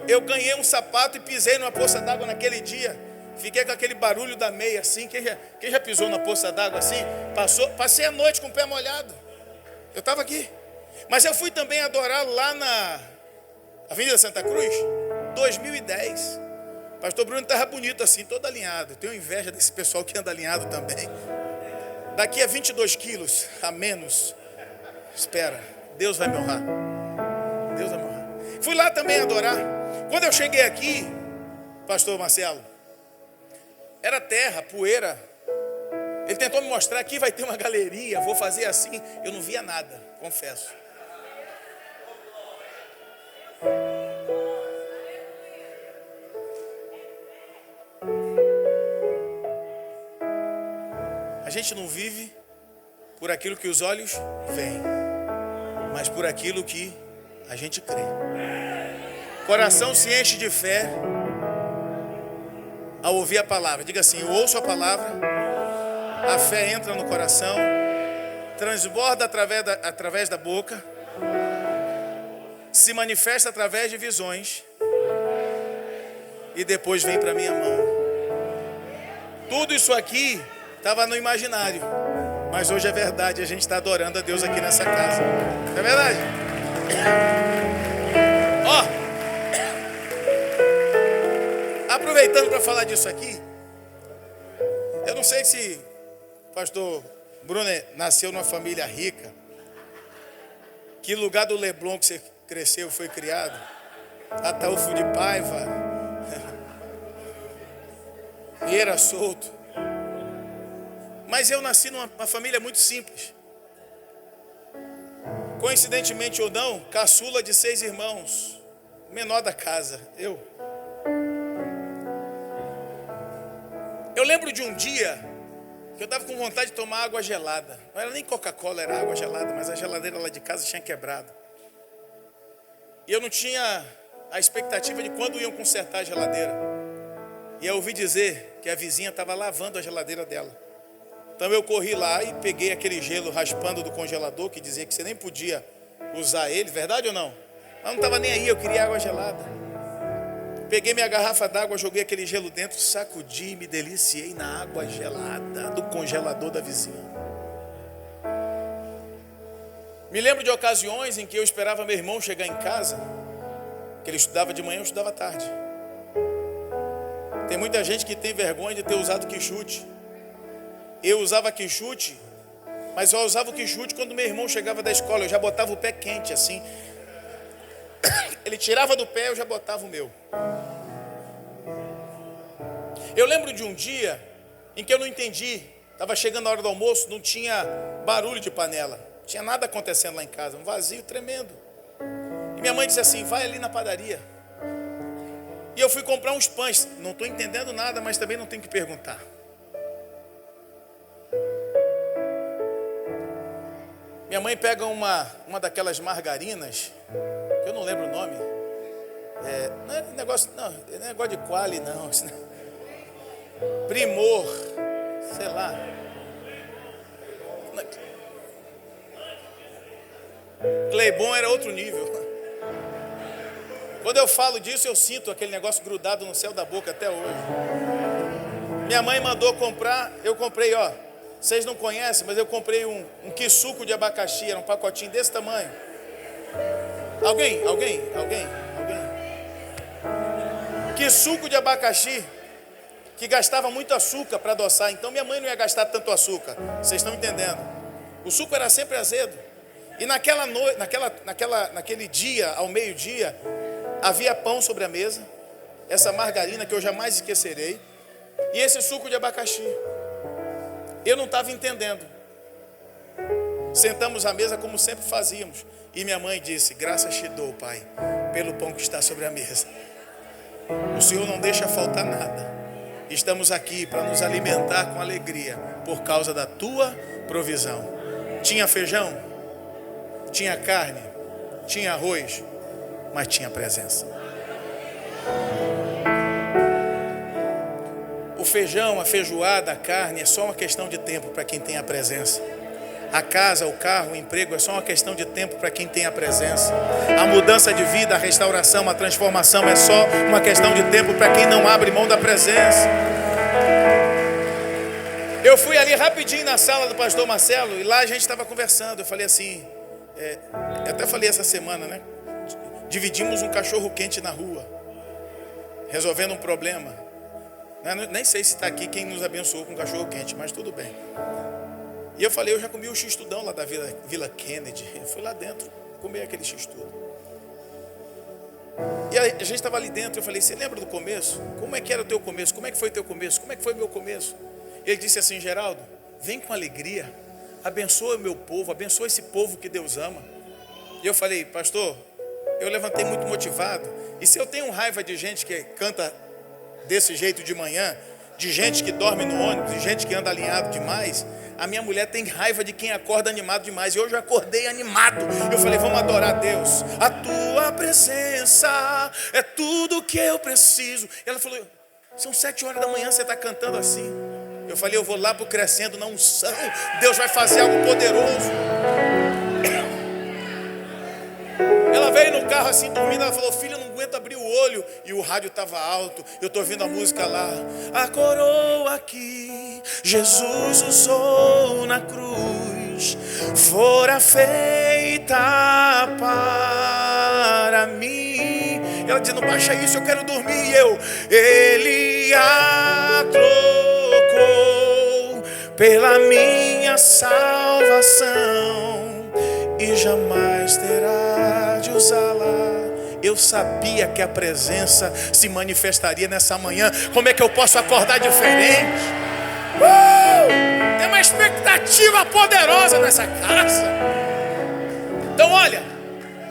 Eu ganhei um sapato e pisei numa poça d'água naquele dia. Fiquei com aquele barulho da meia assim. Quem já pisou na poça d'água assim? Passei a noite com o pé molhado. Eu estava aqui. Mas eu fui também adorar lá na Avenida Santa Cruz, 2010. Pastor Bruno estava bonito assim, todo alinhado. Eu tenho inveja desse pessoal que anda alinhado também. Daqui a 22 quilos a menos. Espera, Deus vai me honrar. Deus vai me honrar. Fui lá também adorar. Quando eu cheguei aqui, pastor Marcelo, era terra, poeira. Ele tentou me mostrar, aqui vai ter uma galeria, vou fazer assim. Eu não via nada, confesso. A gente não vive por aquilo que os olhos veem, mas por aquilo que a gente crê. Coração se enche de fé ao ouvir a palavra. Diga assim: eu ouço a palavra, a fé entra no coração, transborda através da boca, se manifesta através de visões e depois vem para minha mão. Tudo isso aqui estava no imaginário, mas hoje é verdade. A gente está adorando a Deus aqui nessa casa. Não é verdade? Ó, aproveitando para falar disso aqui, eu não sei se o pastor Bruno nasceu numa família rica. Que lugar do Leblon que você cresceu, foi criado? Ataúfo de Paiva, Vieira Solto. Mas eu nasci numa família muito simples. Coincidentemente ou não, caçula de 6 irmãos, menor da casa, eu. Eu lembro de um dia que eu estava com vontade de tomar água gelada. Não era nem Coca-Cola, era água gelada, mas a geladeira lá de casa tinha quebrado. E eu não tinha a expectativa de quando iam consertar a geladeira. E eu ouvi dizer que a vizinha estava lavando a geladeira dela. Então eu corri lá e peguei aquele gelo raspando do congelador, que dizia que você nem podia usar ele, verdade ou não? Mas não estava nem aí, eu queria água gelada. Peguei minha garrafa d'água, joguei aquele gelo dentro, sacudi e me deliciei na água gelada do congelador da vizinha. Me lembro de ocasiões em que eu esperava meu irmão chegar em casa, que ele estudava de manhã, eu estudava à tarde. Tem muita gente que tem vergonha de ter usado quichute. Eu usava quichute, mas eu usava o quichute quando meu irmão chegava da escola. Eu já botava o pé quente assim. Ele tirava do pé, eu já botava o meu. Eu lembro de um dia em que eu não entendi. Estava chegando a hora do almoço, não tinha barulho de panela. Não tinha nada acontecendo lá em casa, um vazio tremendo. E minha mãe disse assim: vai ali na padaria. E eu fui comprar uns pães. Não estou entendendo nada, mas também não tenho que perguntar. Minha mãe pega uma daquelas margarinas, que eu não lembro o nome. Não é negócio de Quali, não. Primor, sei lá. Cleibon era outro nível. Quando eu falo disso, eu sinto aquele negócio grudado no céu da boca até hoje. Minha mãe mandou comprar, eu comprei, ó. Vocês não conhecem, mas eu comprei um quisuco de abacaxi, era um pacotinho desse tamanho. Alguém? Quisuco de abacaxi, que gastava muito açúcar para adoçar. Então minha mãe não ia gastar tanto açúcar. Vocês estão entendendo? O suco era sempre azedo. E naquele dia, ao meio-dia, havia pão sobre a mesa, essa margarina que eu jamais esquecerei, e esse suco de abacaxi. Eu não estava entendendo. Sentamos à mesa como sempre fazíamos. E minha mãe disse: graças te dou, Pai, pelo pão que está sobre a mesa. O Senhor não deixa faltar nada. Estamos aqui para nos alimentar com alegria, por causa da tua provisão. Tinha feijão, tinha carne, tinha arroz, mas tinha presença. O feijão, a feijoada, a carne é só uma questão de tempo para quem tem a presença. A casa, o carro, o emprego é só uma questão de tempo para quem tem a presença. A mudança de vida, a restauração, a transformação é só uma questão de tempo para quem não abre mão da presença. Eu fui ali rapidinho na sala do pastor Marcelo e lá a gente estava conversando. Eu falei assim, eu até falei essa semana, né? Dividimos um cachorro quente na rua, resolvendo um problema. Nem sei se está aqui quem nos abençoou com cachorro quente, mas tudo bem. E eu falei, eu já comi o x-tudão lá da Vila Kennedy. Eu fui lá dentro comer aquele x-tudo. E a gente estava ali dentro, eu falei, você lembra do começo? Como é que era o teu começo? Como é que foi o teu começo? Como é que foi o meu começo? Ele disse assim, Geraldo, vem com alegria, abençoa o meu povo, abençoa esse povo que Deus ama. E eu falei, pastor, eu levantei muito motivado. E se eu tenho raiva de gente que canta desse jeito de manhã, de gente que dorme no ônibus, de gente que anda alinhado demais, a minha mulher tem raiva de quem acorda animado demais. E hoje eu acordei animado. Eu falei, vamos adorar a Deus. A tua presença é tudo que eu preciso. E ela falou, são 7 horas da manhã, você está cantando assim. Eu falei, eu vou lá para o crescendo na unção. Deus vai fazer algo poderoso. Ela veio no carro assim, dormindo, ela falou, filho, eu não aguento abrir o olho. E o rádio estava alto, eu estou ouvindo a música lá. A coroa que Jesus usou na cruz fora feita para mim. Ela dizendo, baixa isso, eu quero dormir. E ele a trocou pela minha salvação e jamais terá de usá-la. Eu sabia que a presença se manifestaria nessa manhã. Como é que eu posso acordar diferente? Tem uma expectativa poderosa nessa casa. Então olha,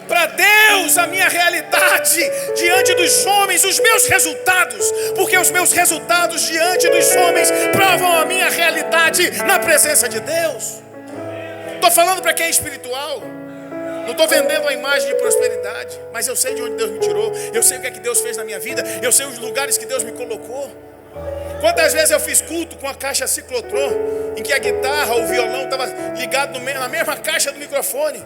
para Deus a minha realidade diante dos homens, os meus resultados, porque os meus resultados diante dos homens provam a minha realidade na presença de Deus. Estou falando para quem é espiritual. Não estou vendendo a imagem de prosperidade, mas eu sei de onde Deus me tirou. Eu sei o que é que Deus fez na minha vida. Eu sei os lugares que Deus me colocou. Quantas vezes eu fiz culto com a caixa ciclotron, em que a guitarra ou o violão estava ligado na mesma caixa do microfone,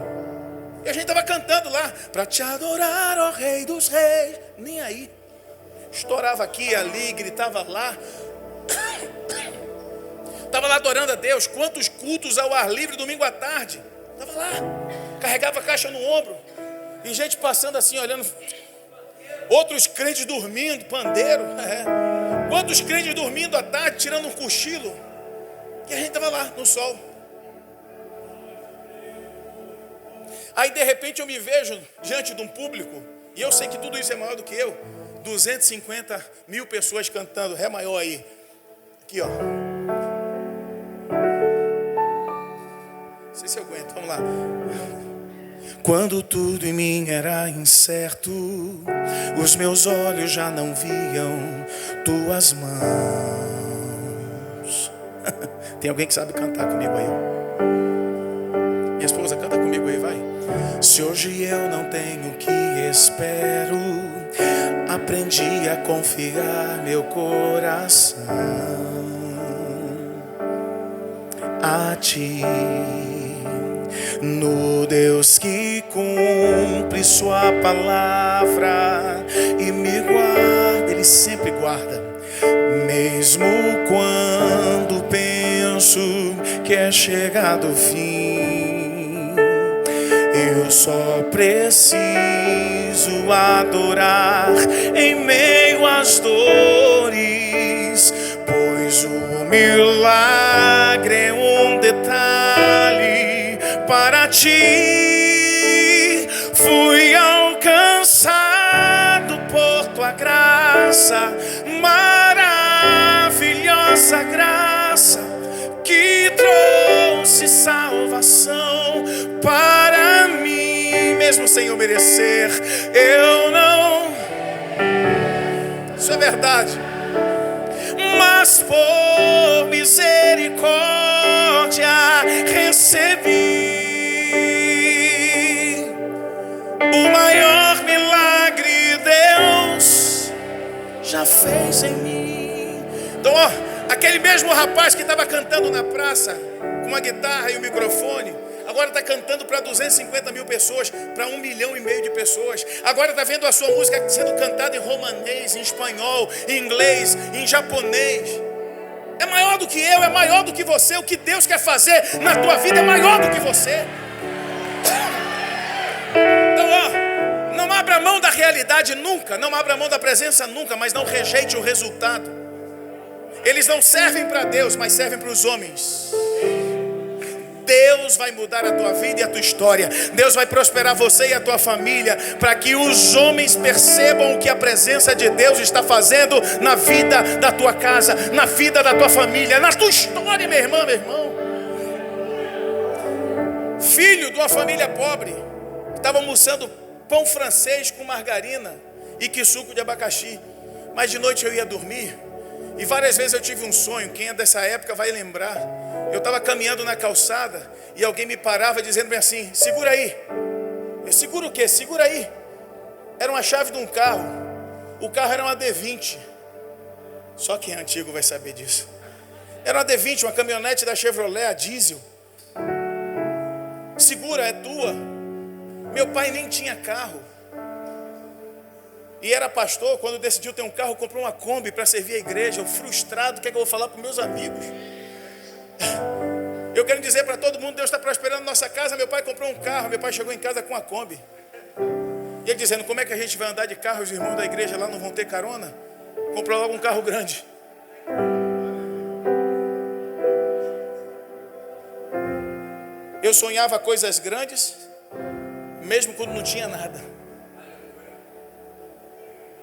e a gente estava cantando lá, para te adorar, ó Rei dos Reis. Nem aí. Estourava aqui e ali, gritava lá. Estava lá adorando a Deus. Quantos cultos ao ar livre domingo à tarde. Estava lá, carregava a caixa no ombro, e gente passando assim, olhando. Outros crentes dormindo, pandeiro. Quantos crentes dormindo à tarde, tirando um cochilo. E a gente estava lá, no sol. Aí de repente eu me vejo diante de um público, e eu sei que tudo isso é maior do que eu. 250 mil pessoas cantando, ré maior aí. Aqui ó. Não sei se eu aguento, vamos lá. Quando tudo em mim era incerto, os meus olhos já não viam tuas mãos. Tem alguém que sabe cantar comigo aí? Minha esposa, canta comigo aí, vai. Se hoje eu não tenho o que espero, aprendi a confiar meu coração a ti. No Deus que cumpre sua palavra e me guarda, Ele sempre guarda, mesmo quando penso que é chegado o fim. Eu só preciso adorar em meio às dores, pois o milagre é um detalhe. Para ti fui alcançado por tua graça, maravilhosa graça que trouxe salvação para mim, mesmo sem eu merecer. Eu não, isso é verdade, mas por misericórdia recebi o maior milagre fez em mim. Então, ó, aquele mesmo rapaz que estava cantando na praça, com uma guitarra e um microfone, agora está cantando para 250 mil pessoas, para 1,5 milhão de pessoas. Agora está vendo a sua música sendo cantada em romanês, em espanhol, em inglês, em japonês. É maior do que eu, é maior do que você. O que Deus quer fazer na tua vida é maior do que você. Então, ó, não abra mão da realidade nunca, não abra mão da presença nunca, mas não rejeite o resultado. Eles não servem para Deus, mas servem para os homens. Deus vai mudar a tua vida e a tua história. Deus vai prosperar você e a tua família, para que os homens percebam o que a presença de Deus está fazendo na vida da tua casa, na vida da tua família, na tua história, minha irmã, meu irmão. Filho de uma família pobre, estava almoçando pão francês com margarina e que suco de abacaxi. Mas de noite eu ia dormir e várias vezes eu tive um sonho. Quem é dessa época vai lembrar. Eu estava caminhando na calçada e alguém me parava dizendo-me assim: segura aí. Eu seguro o quê? Segura aí. Era uma chave de um carro. O carro era uma D20. Só quem é antigo vai saber disso. Era uma D20, uma caminhonete da Chevrolet a diesel. Segura, é tua. Meu pai nem tinha carro. E era pastor. Quando decidiu ter um carro, comprou uma Kombi para servir a igreja. Eu frustrado, o que é que eu vou falar para os meus amigos? Eu quero dizer para todo mundo: Deus está prosperando nossa casa. Meu pai comprou um carro, meu pai chegou em casa com a Kombi. E ele dizendo: como é que a gente vai andar de carro? Os irmãos da igreja lá não vão ter carona? Comprou logo um carro grande. Eu sonhava coisas grandes, mesmo quando não tinha nada.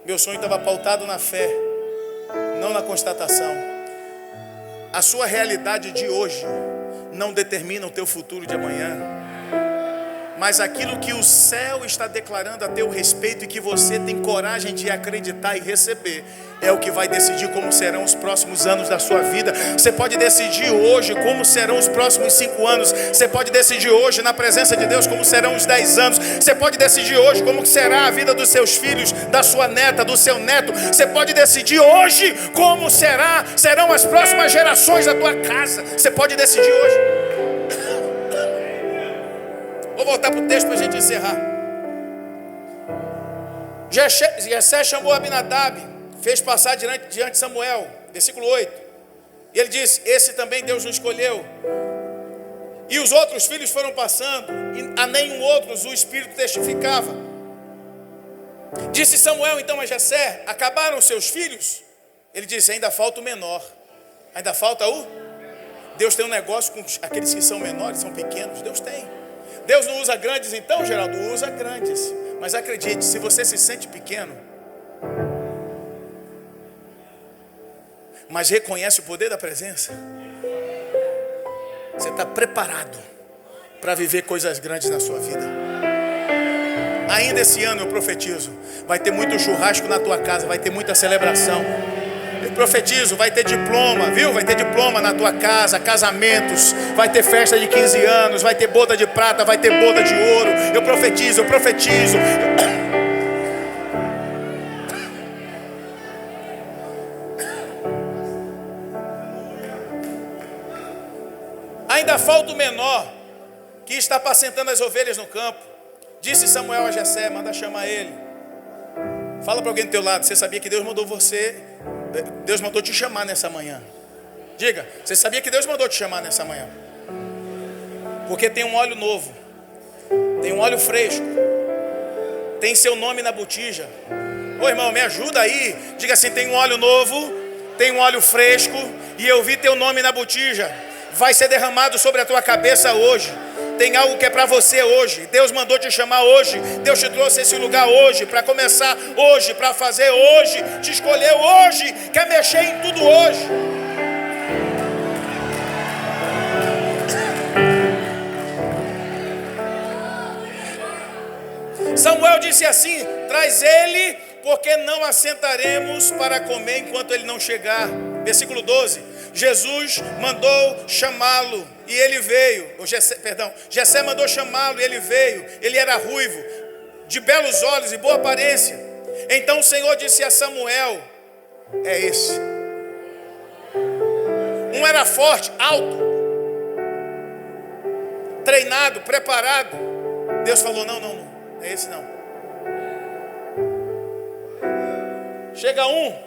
Meu sonho estava pautado na fé, não na constatação. A sua realidade de hoje não determina o teu futuro de amanhã, mas aquilo que o céu está declarando a teu respeito e que você tem coragem de acreditar e receber, é o que vai decidir como serão os próximos anos da sua vida. Você pode decidir hoje como serão os próximos 5 anos. Você pode decidir hoje na presença de Deus como serão os 10 anos. Você pode decidir hoje como será a vida dos seus filhos, da sua neta, do seu neto. Você pode decidir hoje como serão as próximas gerações da tua casa. Você pode decidir hoje. Vou voltar para o texto para a gente encerrar. Jessé chamou Abinadab, fez passar diante de Samuel, versículo 8. E ele disse: esse também Deus nos escolheu. E os outros filhos foram passando, e a nenhum outros o Espírito testificava. Disse Samuel então a Jessé: acabaram os seus filhos? Ele disse: ainda falta o menor. Ainda falta o? Deus tem um negócio com aqueles que são menores, são pequenos. Deus tem. Deus não usa grandes então, Geraldo? Usa grandes. Mas acredite, se você se sente pequeno, mas reconhece o poder da presença, você está preparado para viver coisas grandes na sua vida. Ainda esse ano eu profetizo: vai ter muito churrasco na tua casa, vai ter muita celebração. Eu profetizo: vai ter diploma, viu? Vai ter diploma na tua casa, casamentos, vai ter festa de 15 anos, vai ter boda de prata, vai ter boda de ouro. Eu profetizo. Ainda falta o menor, que está apacentando as ovelhas no campo. Disse Samuel a Jessé: manda chamar ele. Fala para alguém do teu lado: você sabia que Deus mandou Deus mandou te chamar nessa manhã? Diga: você sabia que Deus mandou te chamar nessa manhã? Porque tem um óleo novo, tem um óleo fresco, tem seu nome na botija. Ô irmão, me ajuda aí. Diga assim: tem um óleo novo, tem um óleo fresco, e eu vi teu nome na botija. Vai ser derramado sobre a tua cabeça hoje. Tem algo que é para você hoje. Deus mandou te chamar hoje. Deus te trouxe esse lugar hoje, para começar hoje, para fazer hoje. Te escolheu hoje. Quer mexer em tudo hoje. Samuel disse assim: traz ele, porque não assentaremos para comer enquanto ele não chegar. Versículo 12. Jesus mandou chamá-lo e ele veio. Jessé mandou chamá-lo e ele veio. Ele era ruivo, de belos olhos e boa aparência. Então o Senhor disse a Samuel: é esse. Um era forte, alto, treinado, preparado. Deus falou, não, é esse não. Chega um,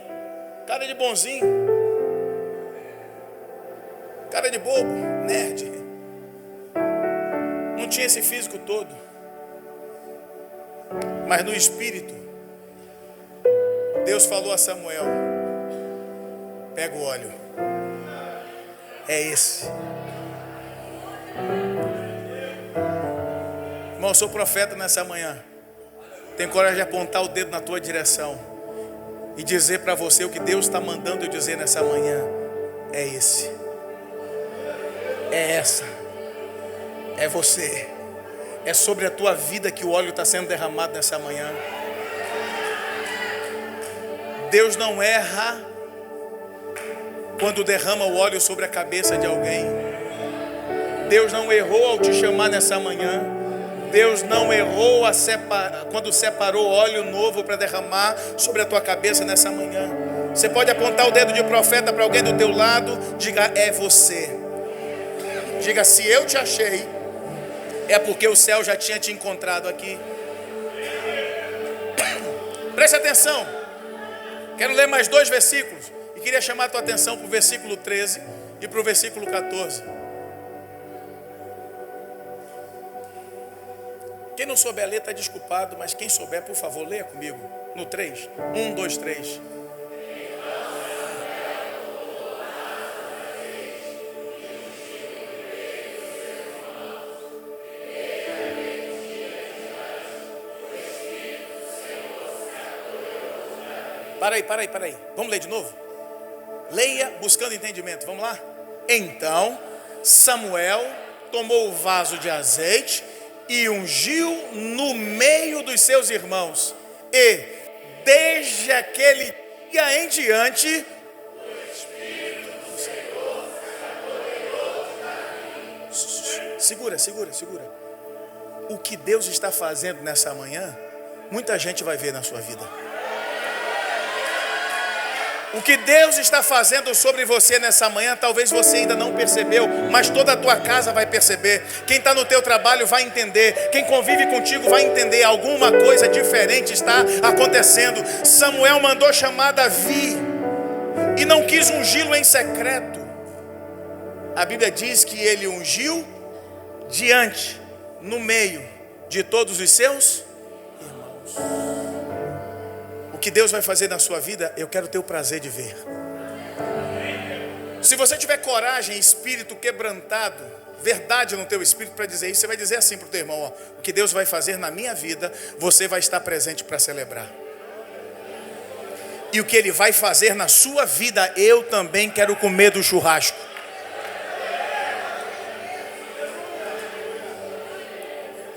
cara de bonzinho, cara de bobo, nerd. Não tinha esse físico todo. Mas no espírito, Deus falou a Samuel, pega o óleo. É esse. Irmão, eu sou profeta nessa manhã. Tenho coragem de apontar o dedo na tua direção e dizer para você o que Deus está mandando eu dizer nessa manhã. É esse. É essa. É você. É sobre a tua vida que o óleo está sendo derramado nessa manhã. Deus não erra quando derrama o óleo sobre a cabeça de alguém. Deus não errou ao te chamar nessa manhã. Deus não errou quando separou óleo novo para derramar sobre a tua cabeça nessa manhã. Você pode apontar o dedo de profeta para alguém do teu lado. Diga, é você. Diga, se eu te achei, é porque o céu já tinha te encontrado aqui. Preste atenção. Quero ler mais 2 versículos. E queria chamar a tua atenção para o versículo 13 e para o versículo 14. Quem não souber ler está desculpado, mas quem souber, por favor, leia comigo. No 3. 1, 2, 3. Para aí. Vamos ler de novo? Leia buscando entendimento. Vamos lá? Então, Samuel tomou o vaso de azeite e ungiu no meio dos seus irmãos. E, desde aquele dia em diante, o Espírito do Senhor se apoderou de Davi. Segura. O que Deus está fazendo nessa manhã, muita gente vai ver na sua vida. O que Deus está fazendo sobre você nessa manhã, talvez você ainda não percebeu, mas toda a tua casa vai perceber. Quem está no teu trabalho vai entender. Quem convive contigo vai entender. Alguma coisa diferente está acontecendo. Samuel mandou chamar Davi e não quis ungí-lo em secreto. A Bíblia diz que ele ungiu diante, no meio de todos os seus irmãos. O que Deus vai fazer na sua vida, eu quero ter o prazer de ver. Se você tiver coragem, espírito quebrantado, verdade no teu espírito para dizer isso, você vai dizer assim para o teu irmão, ó, o que Deus vai fazer na minha vida, você vai estar presente para celebrar. E o que Ele vai fazer na sua vida, eu também quero comer do churrasco.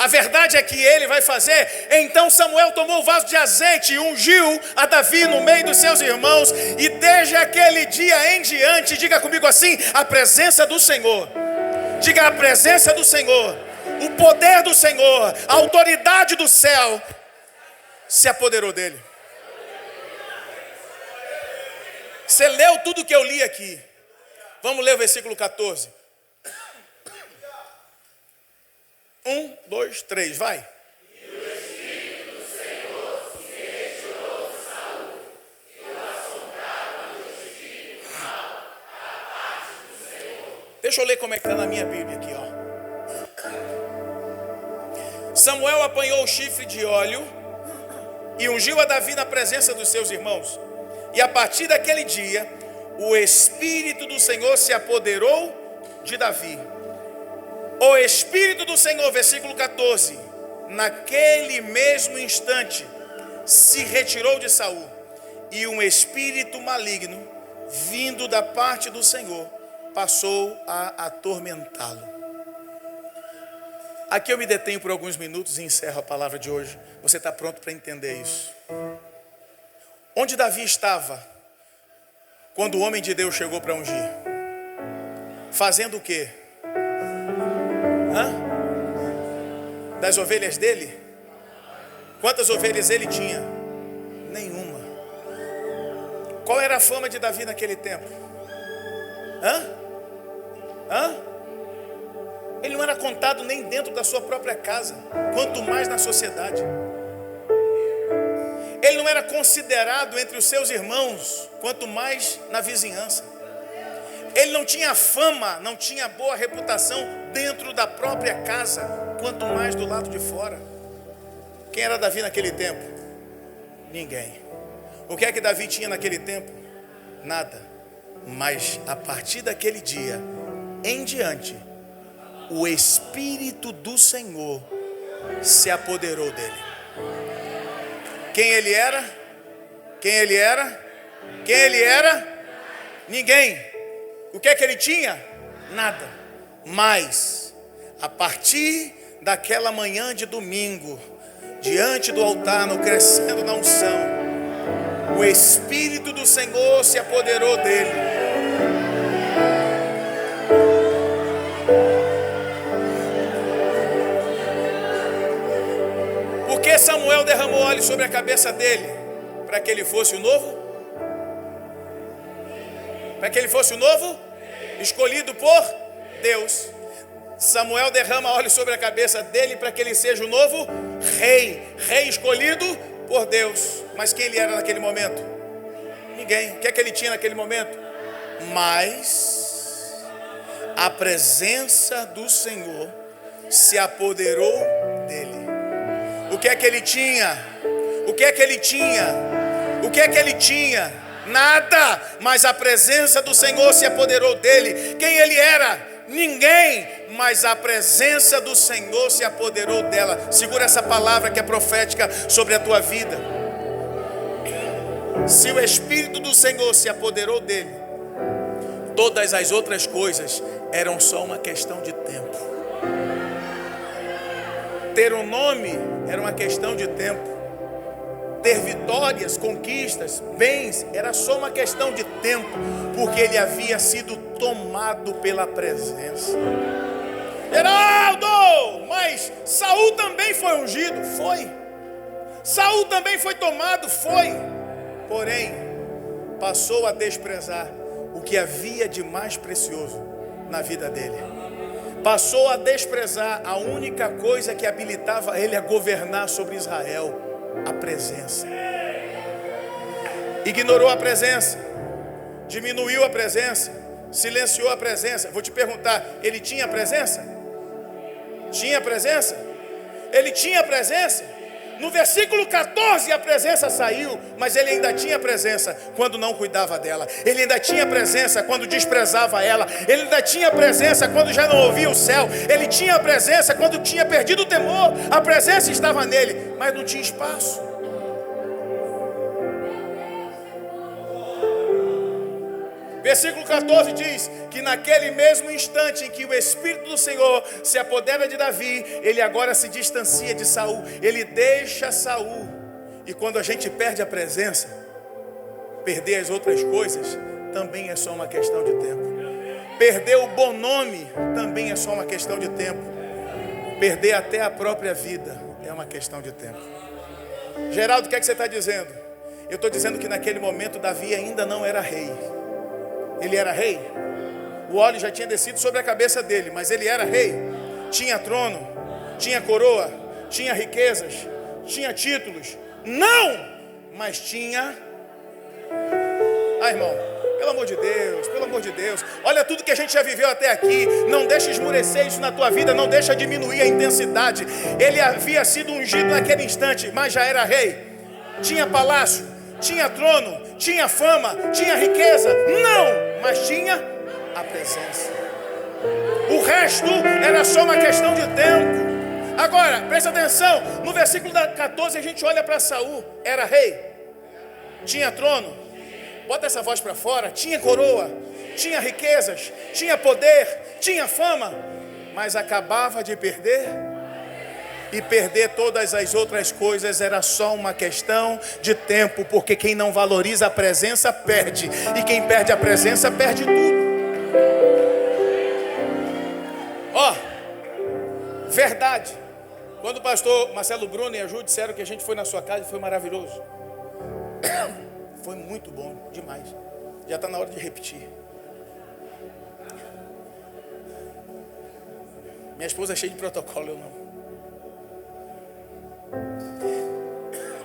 A verdade é que Ele vai fazer. Então Samuel tomou o vaso de azeite e ungiu a Davi no meio dos seus irmãos. E desde aquele dia em diante, diga comigo assim, a presença do Senhor. Diga, a presença do Senhor, o poder do Senhor, a autoridade do céu se apoderou dele. Você leu tudo que eu li aqui. Vamos ler o versículo 14. 1, 2, 3, vai. E o Espírito do Senhor se retirou de Saul, e o assombrava no espírito mal da parte do Senhor. Deixa eu ler como é que está na minha Bíblia aqui, ó. Samuel apanhou o chifre de óleo e ungiu a Davi na presença dos seus irmãos. E a partir daquele dia, o Espírito do Senhor se apoderou de Davi. O Espírito do Senhor, versículo 14, naquele mesmo instante se retirou de Saul, e um espírito maligno, vindo da parte do Senhor, passou a atormentá-lo. Aqui eu me detenho por alguns minutos e encerro a palavra de hoje. Você está pronto para entender isso? Onde Davi estava quando o homem de Deus chegou para ungir? Fazendo o quê? Das ovelhas dele? Quantas ovelhas ele tinha? Nenhuma. Qual era a fama de Davi naquele tempo? Ele não era contado nem dentro da sua própria casa, quanto mais na sociedade. Ele não era considerado entre os seus irmãos, quanto mais na vizinhança. Ele não tinha fama, não tinha boa reputação dentro da própria casa, quanto mais do lado de fora. Quem era Davi naquele tempo? Ninguém. O que é que Davi tinha naquele tempo? Nada. Mas a partir daquele dia em diante, o Espírito do Senhor se apoderou dele. Quem ele era? Quem ele era? Quem ele era? Ninguém. O que é que ele tinha? Nada. Mas a partir daquela manhã de domingo, diante do altar, no crescendo na unção, o Espírito do Senhor se apoderou dele. Por que Samuel derramou óleo sobre a cabeça dele? Para que ele fosse o novo? Para que ele fosse o novo? Escolhido por Deus. Samuel derrama óleo sobre a cabeça dele para que ele seja o novo rei. Rei escolhido por Deus. Mas quem ele era naquele momento? Ninguém. O que é que ele tinha naquele momento? Mas a presença do Senhor se apoderou dele. O que é que ele tinha? O que é que ele tinha? O que é que ele tinha? Nada, mas a presença do Senhor se apoderou dele. Quem ele era? Ninguém, mas a presença do Senhor se apoderou dela. Segura essa palavra que é profética sobre a tua vida. Se o Espírito do Senhor se apoderou dele, todas as outras coisas eram só uma questão de tempo. Ter um nome era uma questão de tempo. Ter vitórias, conquistas, bens, era só uma questão de tempo, porque ele havia sido tomado pela presença. Geraldo, mas Saul também foi ungido? Foi. Saul também foi tomado? Foi. Porém, passou a desprezar o que havia de mais precioso na vida dele. Passou a desprezar a única coisa que habilitava ele a governar sobre Israel: a presença. Ignorou a presença, diminuiu a presença, silenciou a presença. Vou te perguntar, ele tinha presença? Tinha presença? Ele tinha presença? No versículo 14 a presença saiu, mas ele ainda tinha presença quando não cuidava dela. Ele ainda tinha presença quando desprezava ela. Ele ainda tinha presença quando já não ouvia o céu. Ele tinha presença quando tinha perdido o temor. A presença estava nele, mas não tinha espaço. Versículo 14 diz que naquele mesmo instante em que o Espírito do Senhor se apodera de Davi, ele agora se distancia de Saul, ele deixa Saul. E quando a gente perde a presença, perder as outras coisas também é só uma questão de tempo. Perder o bom nome também é só uma questão de tempo. Perder até a própria vida é uma questão de tempo. Geraldo, o que é que você está dizendo? Eu estou dizendo que naquele momento Davi ainda não era rei. Ele era rei. O óleo já tinha descido sobre a cabeça dele, mas ele era rei. Tinha trono, tinha coroa, tinha riquezas, tinha títulos. Não, mas tinha... irmão, pelo amor de Deus, pelo amor de Deus. Olha tudo que a gente já viveu até aqui. Não deixa esmurecer isso na tua vida, não deixa diminuir a intensidade. Ele havia sido ungido naquele instante, mas já era rei. Tinha palácio, tinha trono, tinha fama, tinha riqueza. Não, mas tinha a presença. O resto era só uma questão de tempo. Agora, presta atenção. No versículo 14 a gente olha para Saul. Era rei, tinha trono. Bota essa voz para fora. Tinha coroa, tinha riquezas, tinha poder, tinha fama, mas acabava de perder. E perder todas as outras coisas era só uma questão de tempo, porque quem não valoriza a presença perde, e quem perde a presença perde tudo. Verdade. Quando o pastor Marcelo Bruno e a Ju disseram que a gente foi na sua casa, foi maravilhoso. Foi muito bom, demais. Já está na hora de repetir. Minha esposa é cheia de protocolo, eu não.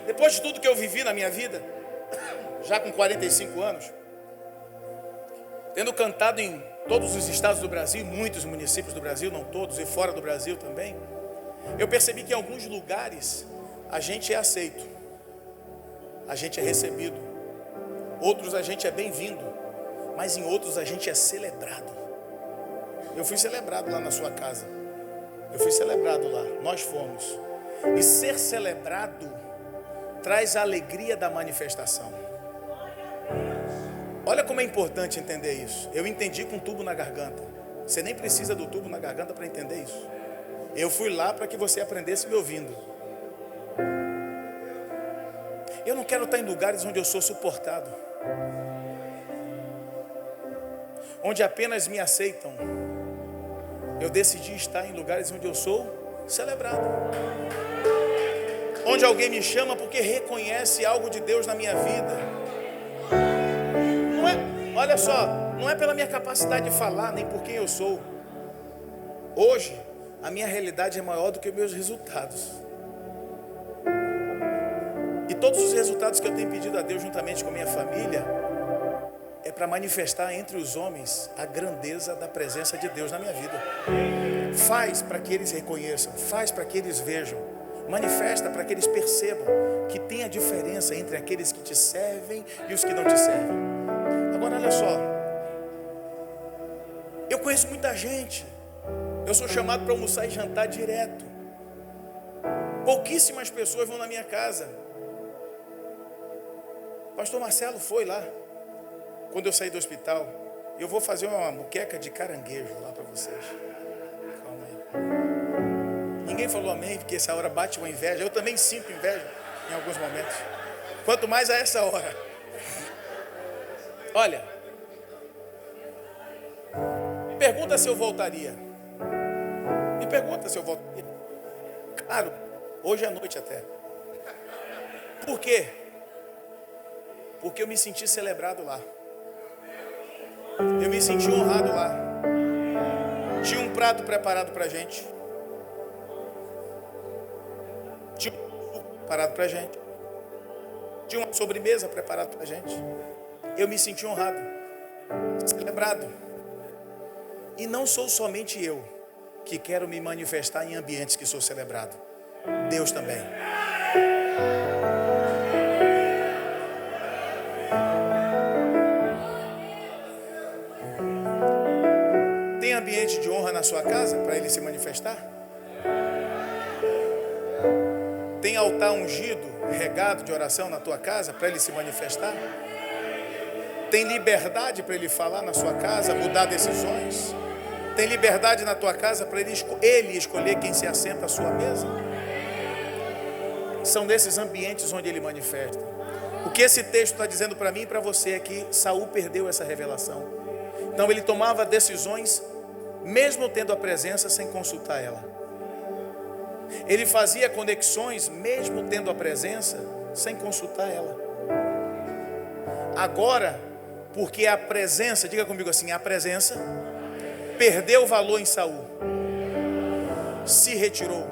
Depois de tudo que eu vivi na minha vida, já com 45 anos, tendo cantado em todos os estados do Brasil, muitos municípios do Brasil, não todos, e fora do Brasil também, eu percebi que em alguns lugares a gente é aceito, a gente é recebido, outros a gente é bem-vindo, mas em outros a gente é celebrado. Eu fui celebrado lá na sua casa, eu fui celebrado lá, nós fomos. E ser celebrado traz a alegria da manifestação. Olha como é importante entender isso. Eu entendi com tubo na garganta. Você nem precisa do tubo na garganta para entender isso. Eu fui lá para que você aprendesse me ouvindo. Eu não quero estar em lugares onde eu sou suportado, onde apenas me aceitam. Eu decidi estar em lugares onde eu sou celebrado, onde alguém me chama porque reconhece algo de Deus na minha vida. Não é, olha só, não é pela minha capacidade de falar, nem por quem eu sou. Hoje, a minha realidade é maior do que meus resultados. E todos os resultados que eu tenho pedido a Deus juntamente com a minha família é para manifestar entre os homens a grandeza da presença de Deus na minha vida. Faz para que eles reconheçam, faz para que eles vejam, manifesta para que eles percebam que tem a diferença entre aqueles que te servem e os que não te servem. Agora olha só, eu conheço muita gente, eu sou chamado para almoçar e jantar direto. Pouquíssimas pessoas vão na minha casa. Pastor Marcelo foi lá quando eu saí do hospital. Eu vou fazer uma muqueca de caranguejo lá para vocês. Calma aí. Ninguém falou amém, porque essa hora bate uma inveja. Eu também sinto inveja em alguns momentos. Quanto mais a essa hora. Olha, me pergunta se eu voltaria. Me pergunta se eu voltaria. Claro, hoje à noite até. Por quê? Porque eu me senti celebrado lá. Eu me senti honrado lá. Tinha um prato preparado para a gente. Tinha um suco preparado para a gente. Tinha uma sobremesa preparada para a gente. Eu me senti honrado, celebrado. E não sou somente eu que quero me manifestar em ambientes que sou celebrado. Deus também. Tem ambiente de honra na sua casa para ele se manifestar? Tem altar ungido, regado de oração na tua casa para ele se manifestar? Tem liberdade para ele falar na sua casa, mudar decisões? Tem liberdade na tua casa para ele escolher quem se assenta à sua mesa? São nesses ambientes onde ele manifesta. O que esse texto está dizendo para mim e para você é que Saul perdeu essa revelação. Então ele tomava decisões mesmo tendo a presença sem consultar ela. Ele fazia conexões mesmo tendo a presença sem consultar ela. Agora, porque a presença, diga comigo assim, a presença perdeu o valor em Saul, se retirou.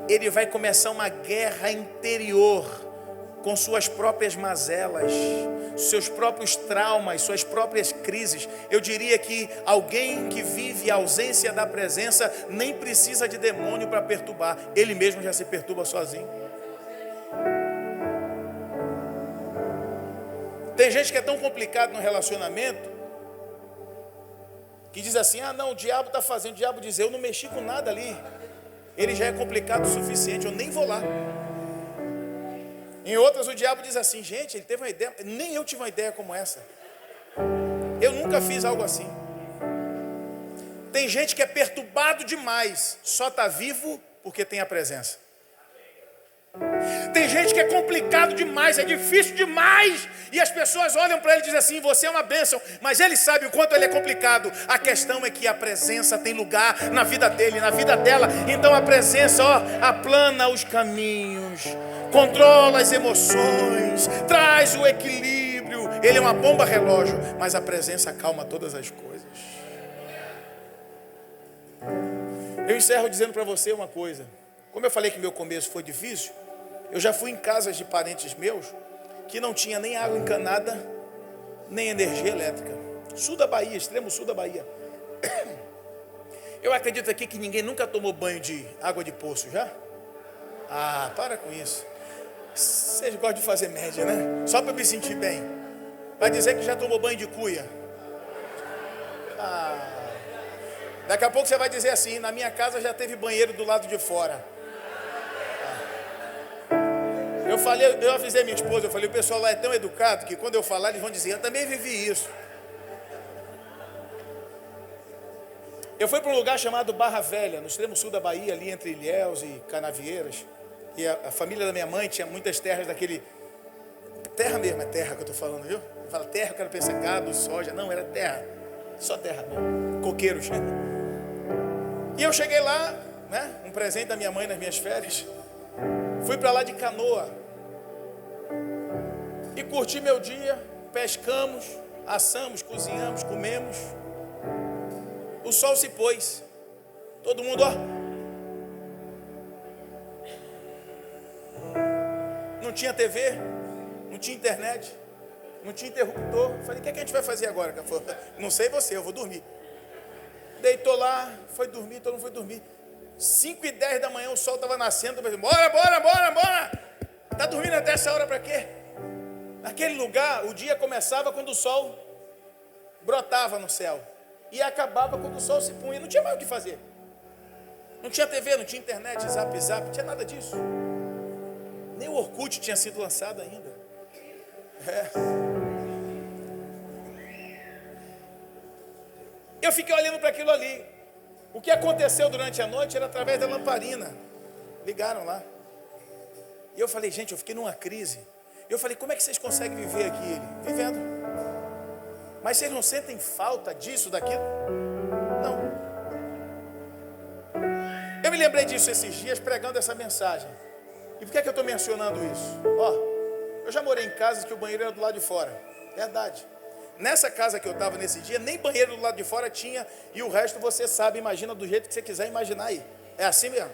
Ele vai começar uma guerra interior com suas próprias mazelas, seus próprios traumas, suas próprias crises. Eu diria que alguém que vive a ausência da presença nem precisa de demônio para perturbar, ele mesmo já se perturba sozinho. Tem gente que é tão complicado no relacionamento que diz assim, ah não, o diabo está fazendo. O diabo diz, eu não mexi com nada ali, ele já é complicado o suficiente, eu nem vou lá. Em outras o diabo diz assim, gente, ele teve uma ideia, nem eu tive uma ideia como essa, eu nunca fiz algo assim. Tem gente que é perturbado demais, só está vivo porque tem a presença. Tem gente que é complicado demais, é difícil demais, e as pessoas olham para ele e dizem assim, você é uma bênção, mas ele sabe o quanto ele é complicado. A questão é que a presença tem lugar na vida dele, na vida dela. Então a presença, aplana os caminhos, controla as emoções, traz o equilíbrio. Ele é uma bomba relógio, mas a presença acalma todas as coisas. Eu encerro dizendo para você uma coisa. Como eu falei que meu começo foi difícil, eu já fui em casas de parentes meus que não tinha nem água encanada, nem energia elétrica. Sul da Bahia, extremo sul da Bahia. Eu acredito aqui que ninguém nunca tomou banho de água de poço, já? Ah, para com isso. Vocês gostam de fazer média, né? Só para me sentir bem. Vai dizer que já tomou banho de cuia. Ah. Daqui a pouco você vai dizer assim: na minha casa já teve banheiro do lado de fora. Eu avisei minha esposa, eu falei, o pessoal lá é tão educado que quando eu falar eles vão dizer, eu também vivi isso. Eu fui para um lugar chamado Barra Velha, no extremo sul da Bahia, ali entre Ilhéus e Canavieiras. E a família da minha mãe tinha muitas terras daquele... Terra mesmo, é terra que eu estou falando, viu? Fala terra, o cara pensa gado, soja. Não, era terra. Só terra mesmo. Coqueiros. E eu cheguei lá, né? Um presente da minha mãe nas minhas férias. Fui para lá de canoa. E curti meu dia. Pescamos, assamos, cozinhamos, comemos. O sol se pôs. Todo mundo, ó. Não tinha TV, não tinha internet, não tinha interruptor. Falei, o que a gente vai fazer agora? Ela falou, não sei você, eu vou dormir. Deitou lá, foi dormir, todo mundo foi dormir. 5h10 da manhã, o sol estava nascendo. Eu falei, bora. Tá dormindo até essa hora para quê? Naquele lugar, o dia começava quando o sol brotava no céu. E acabava quando o sol se punha. Não tinha mais o que fazer. Não tinha TV, não tinha internet, zap, não tinha nada disso. Nem o Orkut tinha sido lançado ainda. Eu fiquei olhando para aquilo ali. O que aconteceu durante a noite era através da lamparina. Ligaram lá. E eu falei, gente, eu fiquei numa crise. Eu falei, como é que vocês conseguem viver aqui? Ele, vivendo. Mas vocês não sentem falta disso, daquilo? Não. Eu me lembrei disso esses dias pregando essa mensagem. E por que é que eu estou mencionando isso? Ó, eu já morei em casas que o banheiro era do lado de fora. Verdade. Nessa casa que eu estava nesse dia, nem banheiro do lado de fora tinha. E o resto você sabe, imagina do jeito que você quiser imaginar aí. É assim mesmo.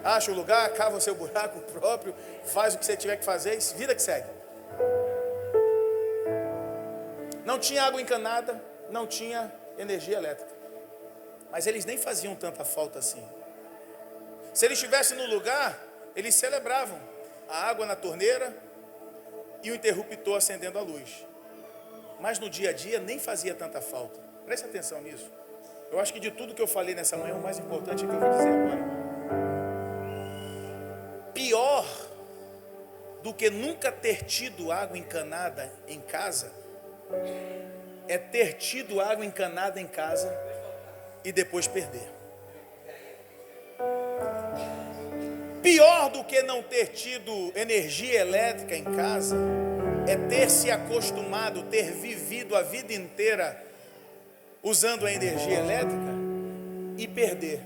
Acha o lugar, cava o seu buraco próprio, faz o que você tiver que fazer, vida que segue. Não tinha água encanada, não tinha energia elétrica. Mas eles nem faziam tanta falta assim. Se eles estivessem no lugar, eles celebravam a água na torneira e o interruptor acendendo a luz. Mas no dia a dia nem fazia tanta falta. Preste atenção nisso. Eu acho que de tudo que eu falei nessa manhã, o mais importante é que eu vou dizer agora. Pior do que nunca ter tido água encanada em casa é ter tido água encanada em casa e depois perder. Pior do que não ter tido energia elétrica em casa é ter se acostumado, ter vivido a vida inteira usando a energia elétrica e perder.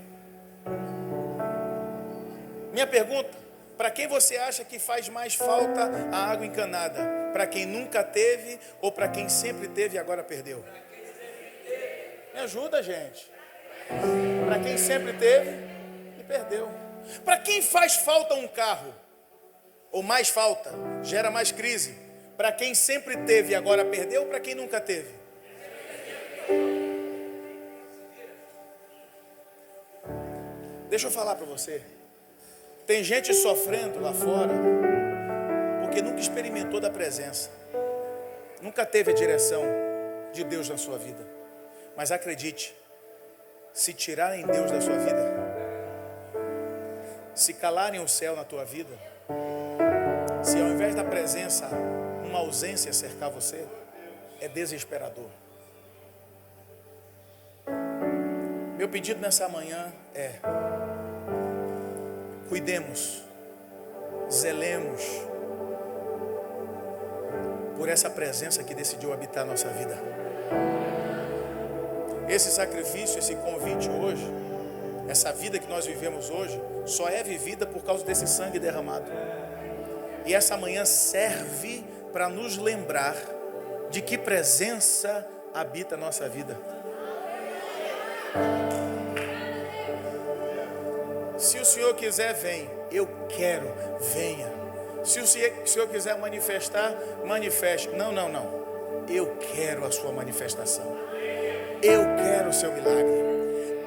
Minha pergunta, para quem você acha que faz mais falta a água encanada? Para quem nunca teve ou para quem sempre teve e agora perdeu? Me ajuda, gente. Para quem sempre teve e perdeu. Para quem faz falta um carro, ou mais falta, gera mais crise? Para quem sempre teve e agora perdeu ou para quem nunca teve? Deixa eu falar para você. Tem gente sofrendo lá fora porque nunca experimentou da presença, nunca teve a direção de Deus na sua vida. Mas acredite, se tirarem Deus da sua vida, se calarem o céu na tua vida, se ao invés da presença uma ausência cercar você, é desesperador. Meu pedido nessa manhã é: cuidemos, zelemos por essa presença que decidiu habitar a nossa vida. Esse sacrifício, esse convite hoje Essa vida que nós vivemos hoje só é vivida por causa desse sangue derramado. E essa manhã serve para nos lembrar de que presença habita a nossa vida. Se o Senhor quiser, vem. Eu quero, venha. Se o Senhor quiser manifestar, manifeste. Não. Eu quero a sua manifestação. Eu quero o seu milagre.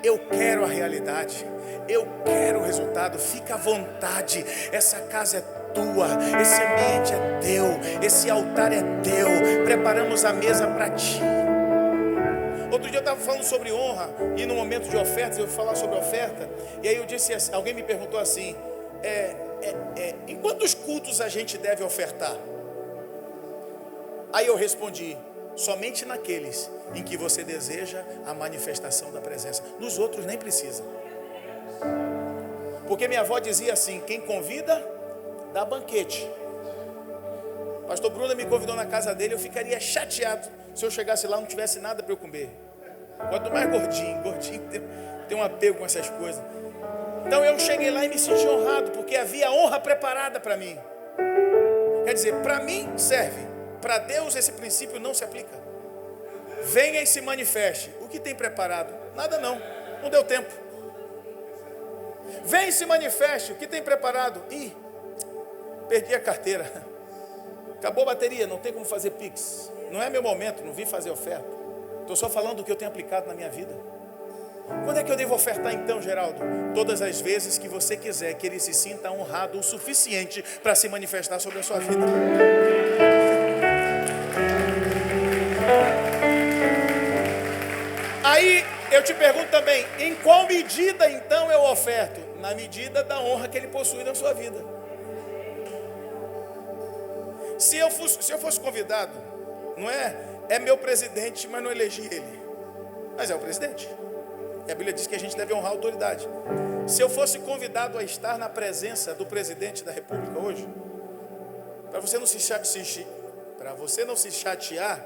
Eu quero a realidade. Eu quero o resultado. Fica à vontade. Essa casa é tua. Esse ambiente é teu. Esse altar é teu. Preparamos a mesa para ti. Outro dia eu estava falando sobre honra. E no momento de ofertas, eu vou falar sobre oferta. E aí eu disse assim, alguém me perguntou assim, em quantos cultos a gente deve ofertar? Aí eu respondi, somente naqueles em que você deseja a manifestação da presença. Nos outros nem precisa. Porque minha avó dizia assim, quem convida, dá banquete. Pastor Bruno me convidou na casa dele, eu ficaria chateado se eu chegasse lá e não tivesse nada para eu comer. Quanto mais gordinho tem um apego com essas coisas. Então eu cheguei lá e me senti honrado, porque havia honra preparada para mim. Quer dizer, para mim serve, para Deus esse princípio não se aplica. Venha e se manifeste. O que tem preparado? Nada não deu tempo. Venha e se manifeste. O que tem preparado? Ih, perdi a carteira. Acabou a bateria, não tem como fazer Pix. Não é meu momento, não vim fazer oferta. Estou só falando do que eu tenho aplicado na minha vida. Quando é que eu devo ofertar então, Geraldo? Todas as vezes que você quiser que ele se sinta honrado o suficiente para se manifestar sobre a sua vida. Aí eu te pergunto também, em qual medida então eu oferto? Na medida da honra que ele possui na sua vida. Se eu fosse convidado, não é meu presidente, mas não elegi ele. Mas é o presidente. E a Bíblia diz que a gente deve honrar a autoridade. Se eu fosse convidado a estar na presença do presidente da República hoje, para você não se chatear,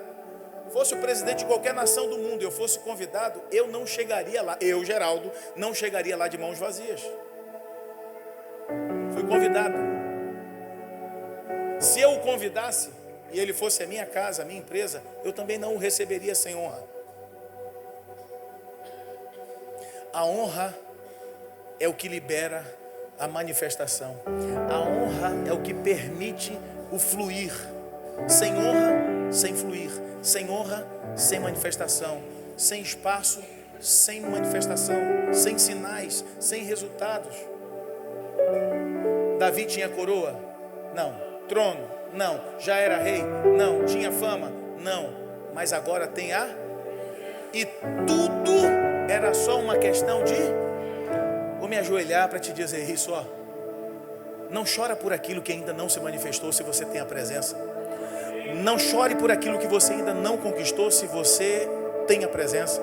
fosse o presidente de qualquer nação do mundo, eu fosse convidado, eu não chegaria lá, eu, Geraldo, não chegaria lá de mãos vazias. Fui convidado. Se eu o convidasse e ele fosse a minha casa, a minha empresa, eu também não o receberia sem honra. A honra é o que libera a manifestação. A honra é o que permite o fluir. Sem honra, sem fluir. Sem honra, sem manifestação. Sem espaço, sem manifestação. Sem sinais, sem resultados. Davi tinha coroa? Não. Trono? Não. Já era rei? Não. Tinha fama? Não. Mas agora tem a... E tudo era só uma questão de... Vou me ajoelhar para te dizer isso, ó. Não chora por aquilo que ainda não se manifestou se você tem a presença. Não chore por aquilo que você ainda não conquistou se você tem a presença.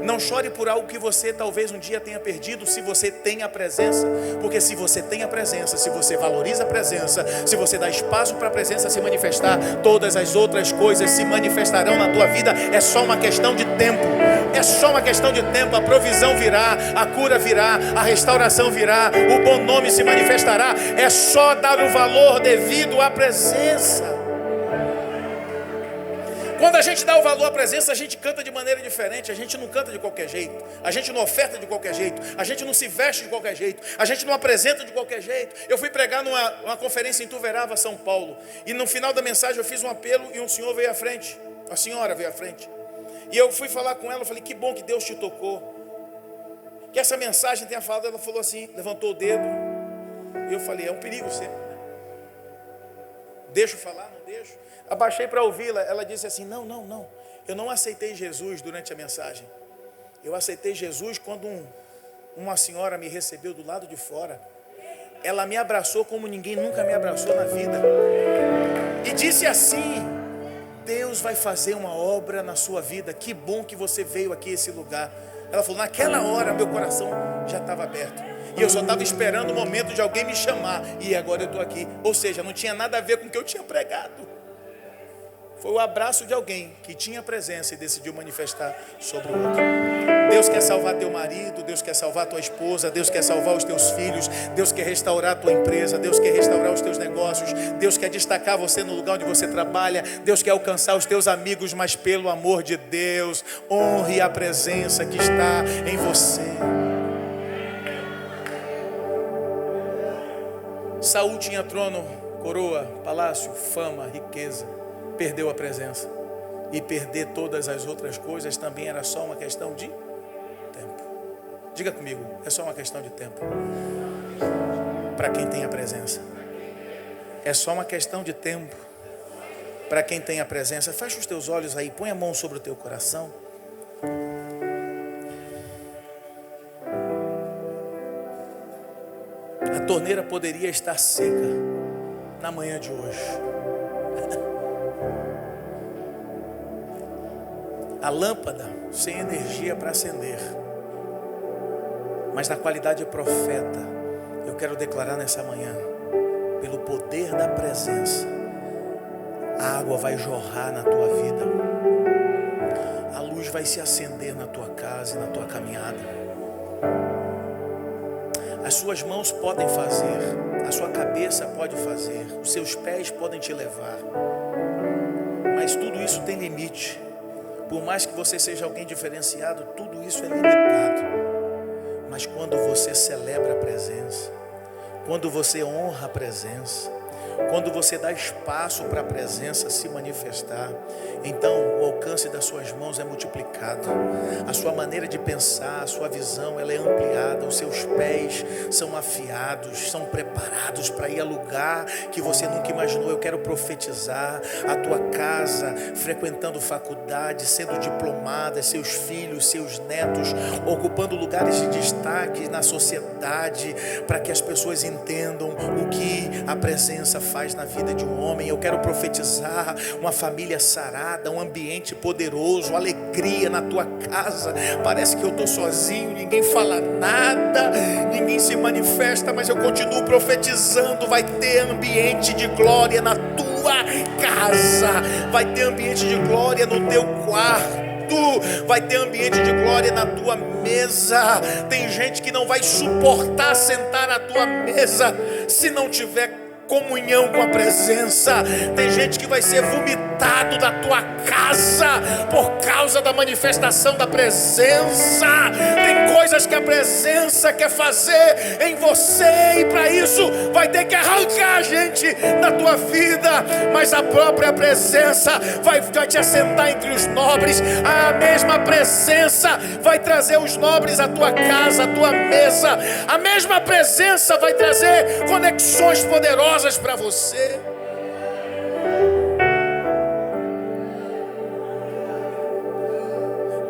Não chore por algo que você talvez um dia tenha perdido se você tem a presença. Porque se você tem a presença, se você valoriza a presença, se você dá espaço para a presença se manifestar, todas as outras coisas se manifestarão na tua vida. É só uma questão de tempo. É só uma questão de tempo. A provisão virá, a cura virá, a restauração virá, o bom nome se manifestará. É só dar o valor devido à presença. Quando a gente dá o valor à presença, a gente canta de maneira diferente. A gente não canta de qualquer jeito. A gente não oferta de qualquer jeito. A gente não se veste de qualquer jeito. A gente não apresenta de qualquer jeito. Eu fui pregar numa conferência em Tuverava, São Paulo. E no final da mensagem eu fiz um apelo e um senhor veio à frente. A senhora veio à frente. E eu fui falar com ela, eu falei, que bom que Deus te tocou. Que essa mensagem tenha falado. Ela falou assim, levantou o dedo. E eu falei, é um perigo sempre. Deixo falar, não deixo. Abaixei para ouvi-la, ela disse assim, não, eu não aceitei Jesus durante a mensagem. Eu aceitei Jesus quando uma senhora me recebeu do lado de fora. Ela me abraçou como ninguém nunca me abraçou na vida. E disse assim, Deus vai fazer uma obra na sua vida, que bom que você veio aqui a esse lugar. Ela falou, naquela hora meu coração já estava aberto. E eu só estava esperando o momento de alguém me chamar. E agora eu estou aqui. Ou seja, não tinha nada a ver com o que eu tinha pregado. Foi o abraço de alguém que tinha presença e decidiu manifestar sobre o outro. Deus quer salvar teu marido, Deus quer salvar tua esposa, Deus quer salvar os teus filhos, Deus quer restaurar a tua empresa, Deus quer restaurar os teus negócios, Deus quer destacar você no lugar onde você trabalha, Deus quer alcançar os teus amigos, mas pelo amor de Deus, honre a presença que está em você. Saul tinha trono, coroa, palácio, fama, riqueza. Perdeu a presença. E perder todas as outras coisas também era só uma questão de tempo. Diga comigo, é só uma questão de tempo. Para quem tem a presença. É só uma questão de tempo. Para quem tem a presença. Fecha os teus olhos aí, põe a mão sobre o teu coração. A torneira poderia estar seca na manhã de hoje. A lâmpada sem energia para acender. Mas na qualidade de profeta, eu quero declarar nessa manhã, pelo poder da presença, a água vai jorrar na tua vida. A luz vai se acender na tua casa e na tua caminhada. As suas mãos podem fazer, a sua cabeça pode fazer, os seus pés podem te levar. Mas tudo isso tem limite. Por mais que você seja alguém diferenciado, tudo isso é limitado. Mas quando você celebra a presença, quando você honra a presença, quando você dá espaço para a presença se manifestar, então o alcance das suas mãos é multiplicado. A sua maneira de pensar, a sua visão, ela é ampliada. Os seus pés são afiados, são preparados para ir a lugar que você nunca imaginou. Eu quero profetizar a tua casa, frequentando faculdade, sendo diplomada, seus filhos, seus netos, ocupando lugares de destaque na sociedade, para que as pessoas entendam o que a presença faz na vida de um homem. Eu quero profetizar uma família sarada, um ambiente poderoso, alegria na tua casa. Parece que eu estou sozinho, ninguém fala nada, ninguém se manifesta, mas eu continuo profetizando. Vai ter ambiente de glória na tua casa, vai ter ambiente de glória no teu quarto, vai ter ambiente de glória na tua mesa. Tem gente que não vai suportar sentar na tua mesa se não tiver comunhão com a presença. Tem gente que vai ser vomitado da tua casa por causa da manifestação da presença. Tem coisas que a presença quer fazer em você, e para isso vai ter que arrancar a gente da tua vida. Mas a própria presença vai te assentar entre os nobres. A mesma presença vai trazer os nobres à tua casa, à tua mesa. A mesma presença vai trazer conexões poderosas para você.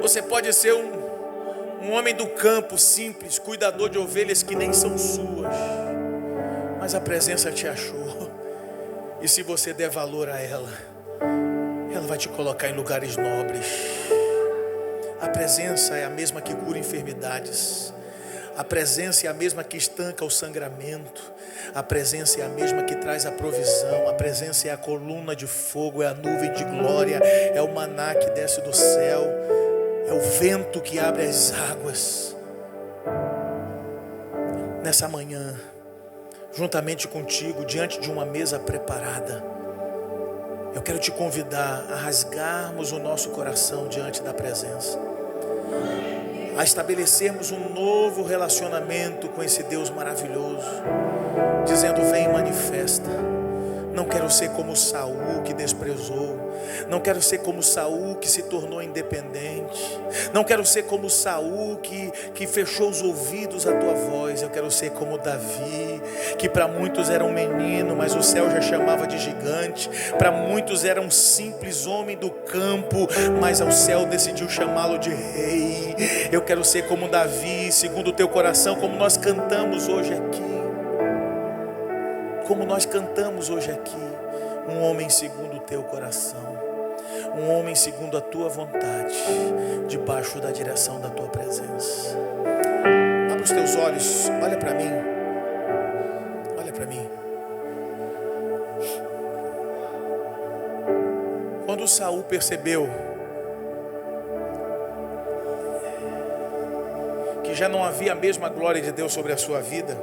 Você pode ser um homem do campo simples, cuidador de ovelhas que nem são suas, mas a presença te achou, e se você der valor a ela, ela vai te colocar em lugares nobres. A presença é a mesma que cura enfermidades. A presença é a mesma que estanca o sangramento. A presença é a mesma que traz a provisão. A presença é a coluna de fogo, é a nuvem de glória, é o maná que desce do céu, é o vento que abre as águas. Nessa manhã, juntamente contigo, diante de uma mesa preparada, eu quero te convidar a rasgarmos o nosso coração diante da presença, a estabelecermos um novo relacionamento com esse Deus maravilhoso, dizendo: vem e manifesta. Não quero ser como Saul, que desprezou. Não quero ser como Saul, que se tornou independente. Não quero ser como Saul, que fechou os ouvidos à tua voz. Eu quero ser como Davi, que para muitos era um menino, mas o céu já chamava de gigante. Para muitos era um simples homem do campo, mas o céu decidiu chamá-lo de rei. Eu quero ser como Davi, segundo o teu coração, como nós cantamos hoje aqui. Como nós cantamos hoje aqui, um homem segundo o teu coração, um homem segundo a tua vontade, debaixo da direção da tua presença. Abra os teus olhos, olha para mim, olha para mim. Quando o Saul percebeu que já não havia a mesma glória de Deus sobre a sua vida,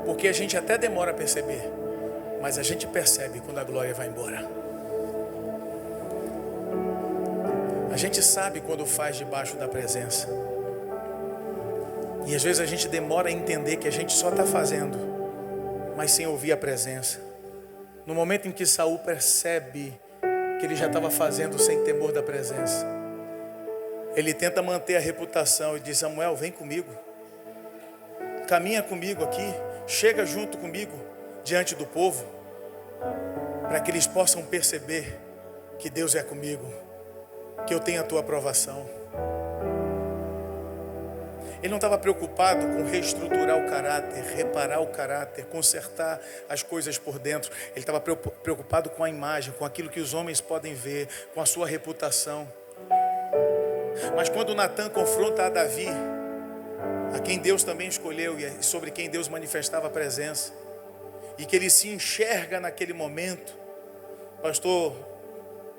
porque a gente até demora a perceber, mas a gente percebe quando a glória vai embora. A gente sabe quando faz debaixo da presença. E às vezes a gente demora a entender que a gente só está fazendo, mas sem ouvir a presença. No momento em que Saul percebe que ele já estava fazendo sem temor da presença, ele tenta manter a reputação e diz: Samuel, vem comigo, caminha comigo aqui, chega junto comigo diante do povo, para que eles possam perceber que Deus é comigo, que eu tenho a tua aprovação. Ele não estava preocupado com reestruturar o caráter, reparar o caráter, consertar as coisas por dentro. Ele estava preocupado com a imagem, com aquilo que os homens podem ver, com a sua reputação. Mas quando Natã confronta a Davi, a quem Deus também escolheu e sobre quem Deus manifestava a presença, e que ele se enxerga naquele momento, pastor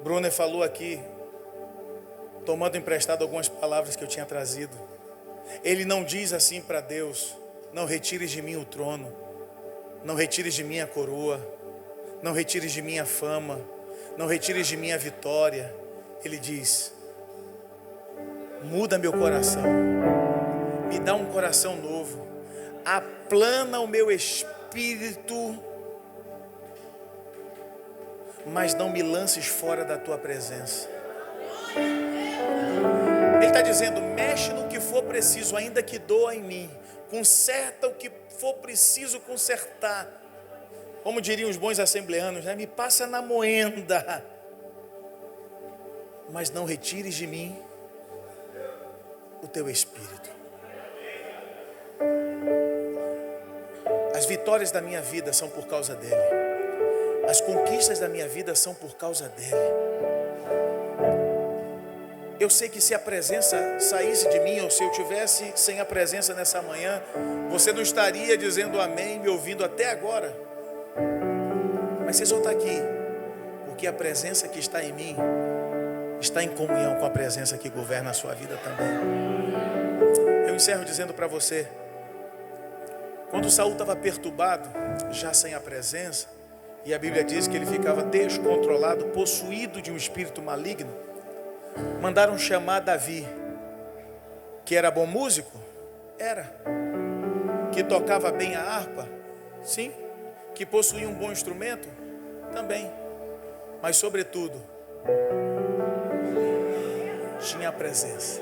Brunner falou aqui, tomando emprestado algumas palavras que eu tinha trazido. Ele não diz assim para Deus: não retires de mim o trono, não retires de mim a coroa, não retires de mim a fama, não retires de mim a vitória. Ele diz: muda meu coração, me dá um coração novo, aplana o meu espírito, mas não me lances fora da tua presença. Ele está dizendo: mexe no que for preciso, ainda que doa em mim, conserta o que for preciso consertar, como diriam os bons assembleanos, né? Me passa na moenda, mas não retires de mim o teu espírito. As vitórias da minha vida são por causa dele, as conquistas da minha vida são por causa dele. Eu sei que se a presença saísse de mim, ou se eu tivesse sem a presença nessa manhã, você não estaria dizendo amém, me ouvindo até agora. Mas você só está aqui porque a presença que está em mim está em comunhão com a presença que governa a sua vida também. Eu encerro dizendo para você, quando Saul estava perturbado, já sem a presença, e a Bíblia diz que ele ficava descontrolado, possuído de um espírito maligno, mandaram chamar Davi, que era bom músico, era, que tocava bem a harpa, sim, que possuía um bom instrumento, também, mas sobretudo, tinha a presença.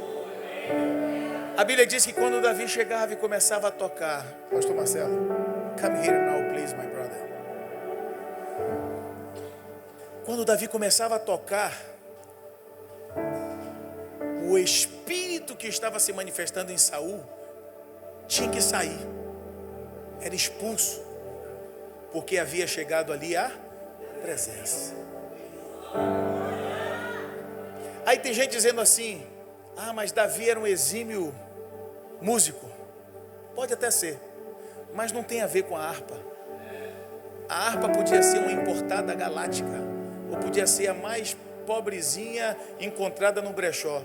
A Bíblia diz que quando Davi chegava e começava a tocar, pastor Marcelo, come here now please my brother. Quando Davi começava a tocar, o espírito que estava se manifestando em Saul tinha que sair, era expulso, porque havia chegado ali a presença. Aí tem gente dizendo assim: ah, mas Davi era um exímio músico. Pode até ser, mas não tem a ver com a harpa. A harpa podia ser uma importada galáctica, ou podia ser a mais pobrezinha encontrada no brechó.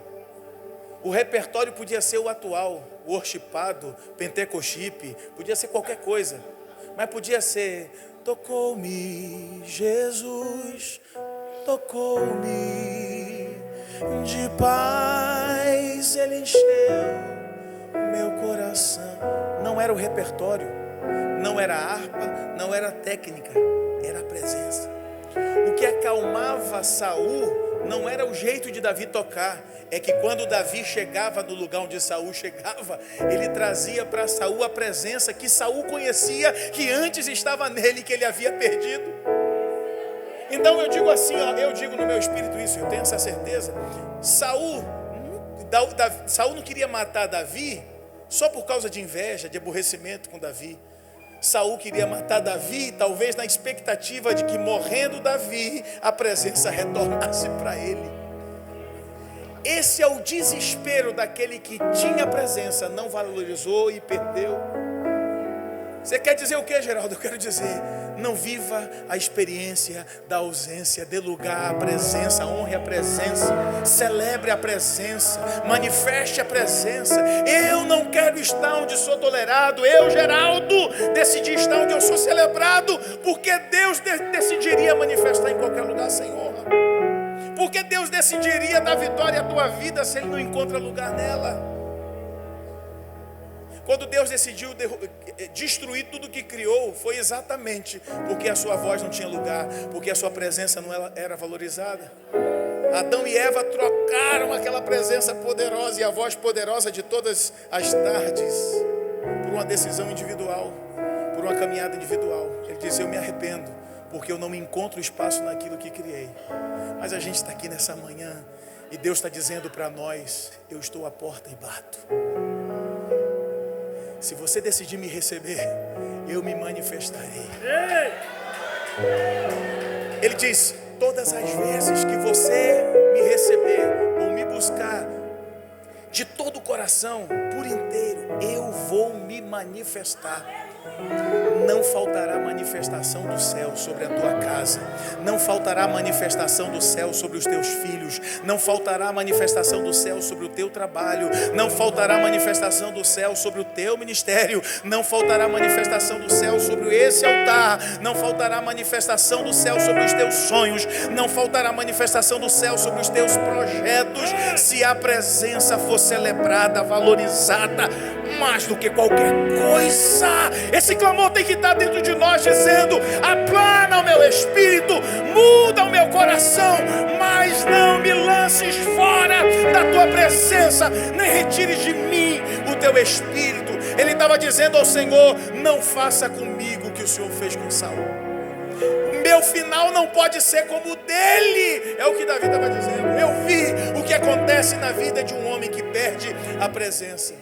O repertório podia ser o atual, o worshipado, pentecoshipe, podia ser qualquer coisa, mas podia ser: tocou-me Jesus, tocou-me de paz, ele encheu meu coração. Não era o repertório, não era a harpa, não era a técnica, era a presença. O que acalmava Saul não era o jeito de Davi tocar, é que quando Davi chegava no lugar onde Saul chegava, ele trazia para Saul a presença que Saul conhecia, que antes estava nele, que ele havia perdido. Então eu digo assim, ó, eu digo no meu espírito isso, eu tenho essa certeza. Saul não queria matar Davi só por causa de inveja, de aborrecimento com Davi. Saul queria matar Davi, talvez na expectativa de que, morrendo Davi, a presença retornasse para ele. Esse é o desespero daquele que tinha presença, não valorizou e perdeu. Você quer dizer o que, Geraldo? Eu quero dizer, Não viva a experiência da ausência. Dê lugar à presença, honre a presença, celebre a presença, manifeste a presença. Eu não quero estar onde sou tolerado. Eu, Geraldo, decidi estar onde eu sou celebrado, porque Deus decidiria manifestar em qualquer lugar sem honra. Porque Deus decidiria dar vitória à tua vida se Ele não encontra lugar nela. Quando Deus decidiu destruir tudo que criou, foi exatamente porque a sua voz não tinha lugar, porque a sua presença não era valorizada. Adão e Eva trocaram aquela presença poderosa e a voz poderosa de todas as tardes por uma decisão individual, por uma caminhada individual. Ele disse: eu me arrependo, porque eu não me encontro espaço naquilo que criei. Mas a gente está aqui nessa manhã e Deus está dizendo para nós: eu estou à porta e bato. Se você decidir me receber, eu me manifestarei. Ele diz: todas as vezes que você me receber ou me buscar de todo o coração, por inteiro, eu vou me manifestar. Não faltará manifestação do céu sobre a tua casa. Não faltará manifestação do céu sobre os teus filhos. Não faltará manifestação do céu sobre o teu trabalho. Não faltará manifestação do céu sobre o teu ministério. Não faltará manifestação do céu sobre esse altar. Não faltará manifestação do céu sobre os teus sonhos. Não faltará manifestação do céu sobre os teus projetos, se a presença for celebrada, valorizada mais do que qualquer coisa. Esse clamor tem que estar dentro de nós, dizendo: aplana o meu espírito, muda o meu coração, mas não me lances fora da tua presença, nem retires de mim o teu espírito. Ele estava dizendo ao Senhor: não faça comigo o que o Senhor fez com Saul. Meu final não pode ser como o dele. É o que Davi estava dizendo. Eu vi o que acontece na vida de um homem que perde a presença.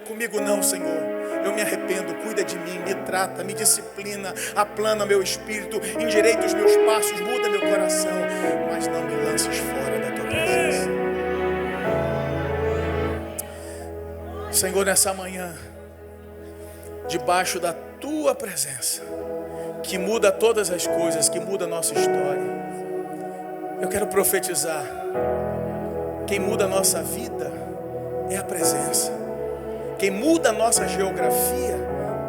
Comigo não, Senhor. Eu me arrependo, cuida de mim, me trata, me disciplina, aplana meu espírito, endireita os meus passos, muda meu coração, mas não me lances fora da tua presença. Senhor, nessa manhã, debaixo da tua presença, que muda todas as coisas, que muda a nossa história, eu quero profetizar: quem muda a nossa vida é a presença. Quem muda a nossa geografia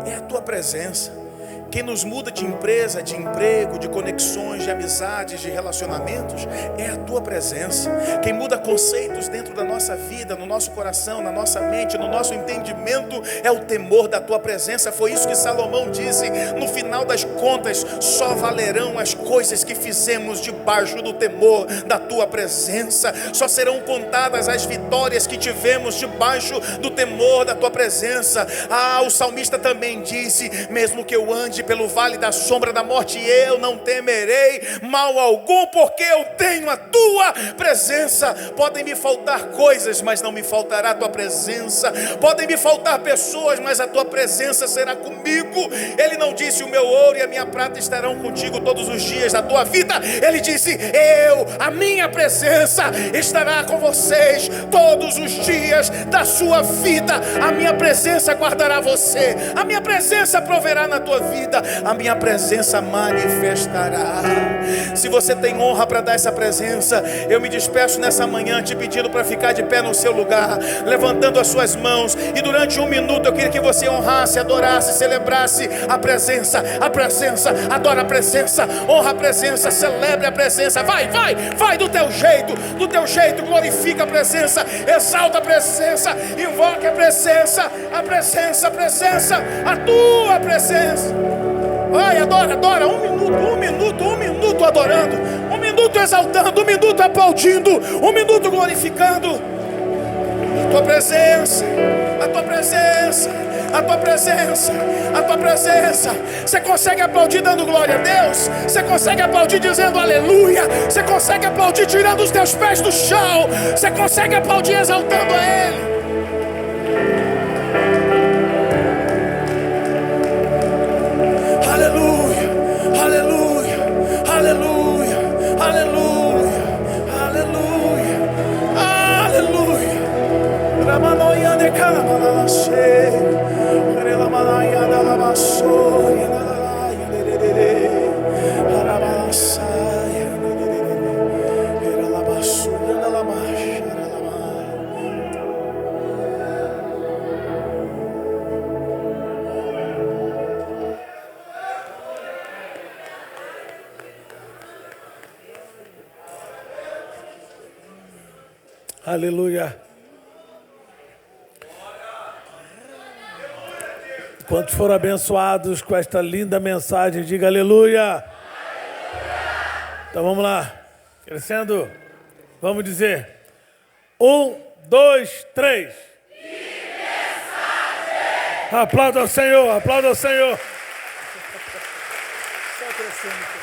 é a tua presença. Quem nos muda de empresa, de emprego, de conexões, de amizades, de relacionamentos, é a tua presença. Quem muda conceitos dentro da nossa vida, no nosso coração, na nossa mente, no nosso entendimento, é o temor da tua presença. Foi isso que Salomão disse: no final das contas, só valerão as coisas que fizemos debaixo do temor da tua presença. Só serão contadas as vitórias que tivemos debaixo do temor da tua presença. O salmista também disse: mesmo que eu ande pelo vale da sombra da morte, eu não temerei mal algum, porque eu tenho a tua presença. Podem me faltar coisas, mas não me faltará a tua presença. Podem me faltar pessoas, mas a tua presença será comigo. Ele não disse: o meu ouro e a minha prata estarão contigo todos os dias da tua vida. Ele disse: a minha presença estará com vocês todos os dias da sua vida. A minha presença guardará você. A minha presença proverá na tua vida. A minha presença manifestará. Se você tem honra para dar essa presença, eu me despeço nessa manhã te pedindo para ficar de pé no seu lugar, levantando as suas mãos, e durante 1 minuto eu queria que você honrasse, adorasse, celebrasse a presença. Adora a presença, honra a presença, celebre a presença. Vai do teu jeito, glorifica a presença, exalta a presença, invoca a presença, a tua presença. Vai, adora, 1 minuto adorando, 1 minuto exaltando, 1 minuto aplaudindo, 1 minuto glorificando a tua presença. Você consegue aplaudir dando glória a Deus? Você consegue aplaudir dizendo aleluia? Você consegue aplaudir tirando os teus pés do chão? Você consegue aplaudir exaltando a Ele? Aleluia. Aleluia. Quantos foram abençoados com esta linda mensagem, diga aleluia. Então vamos lá, crescendo. Vamos dizer: 1, 2, 3. Aplauda ao Senhor, aplauda ao Senhor. Só crescendo.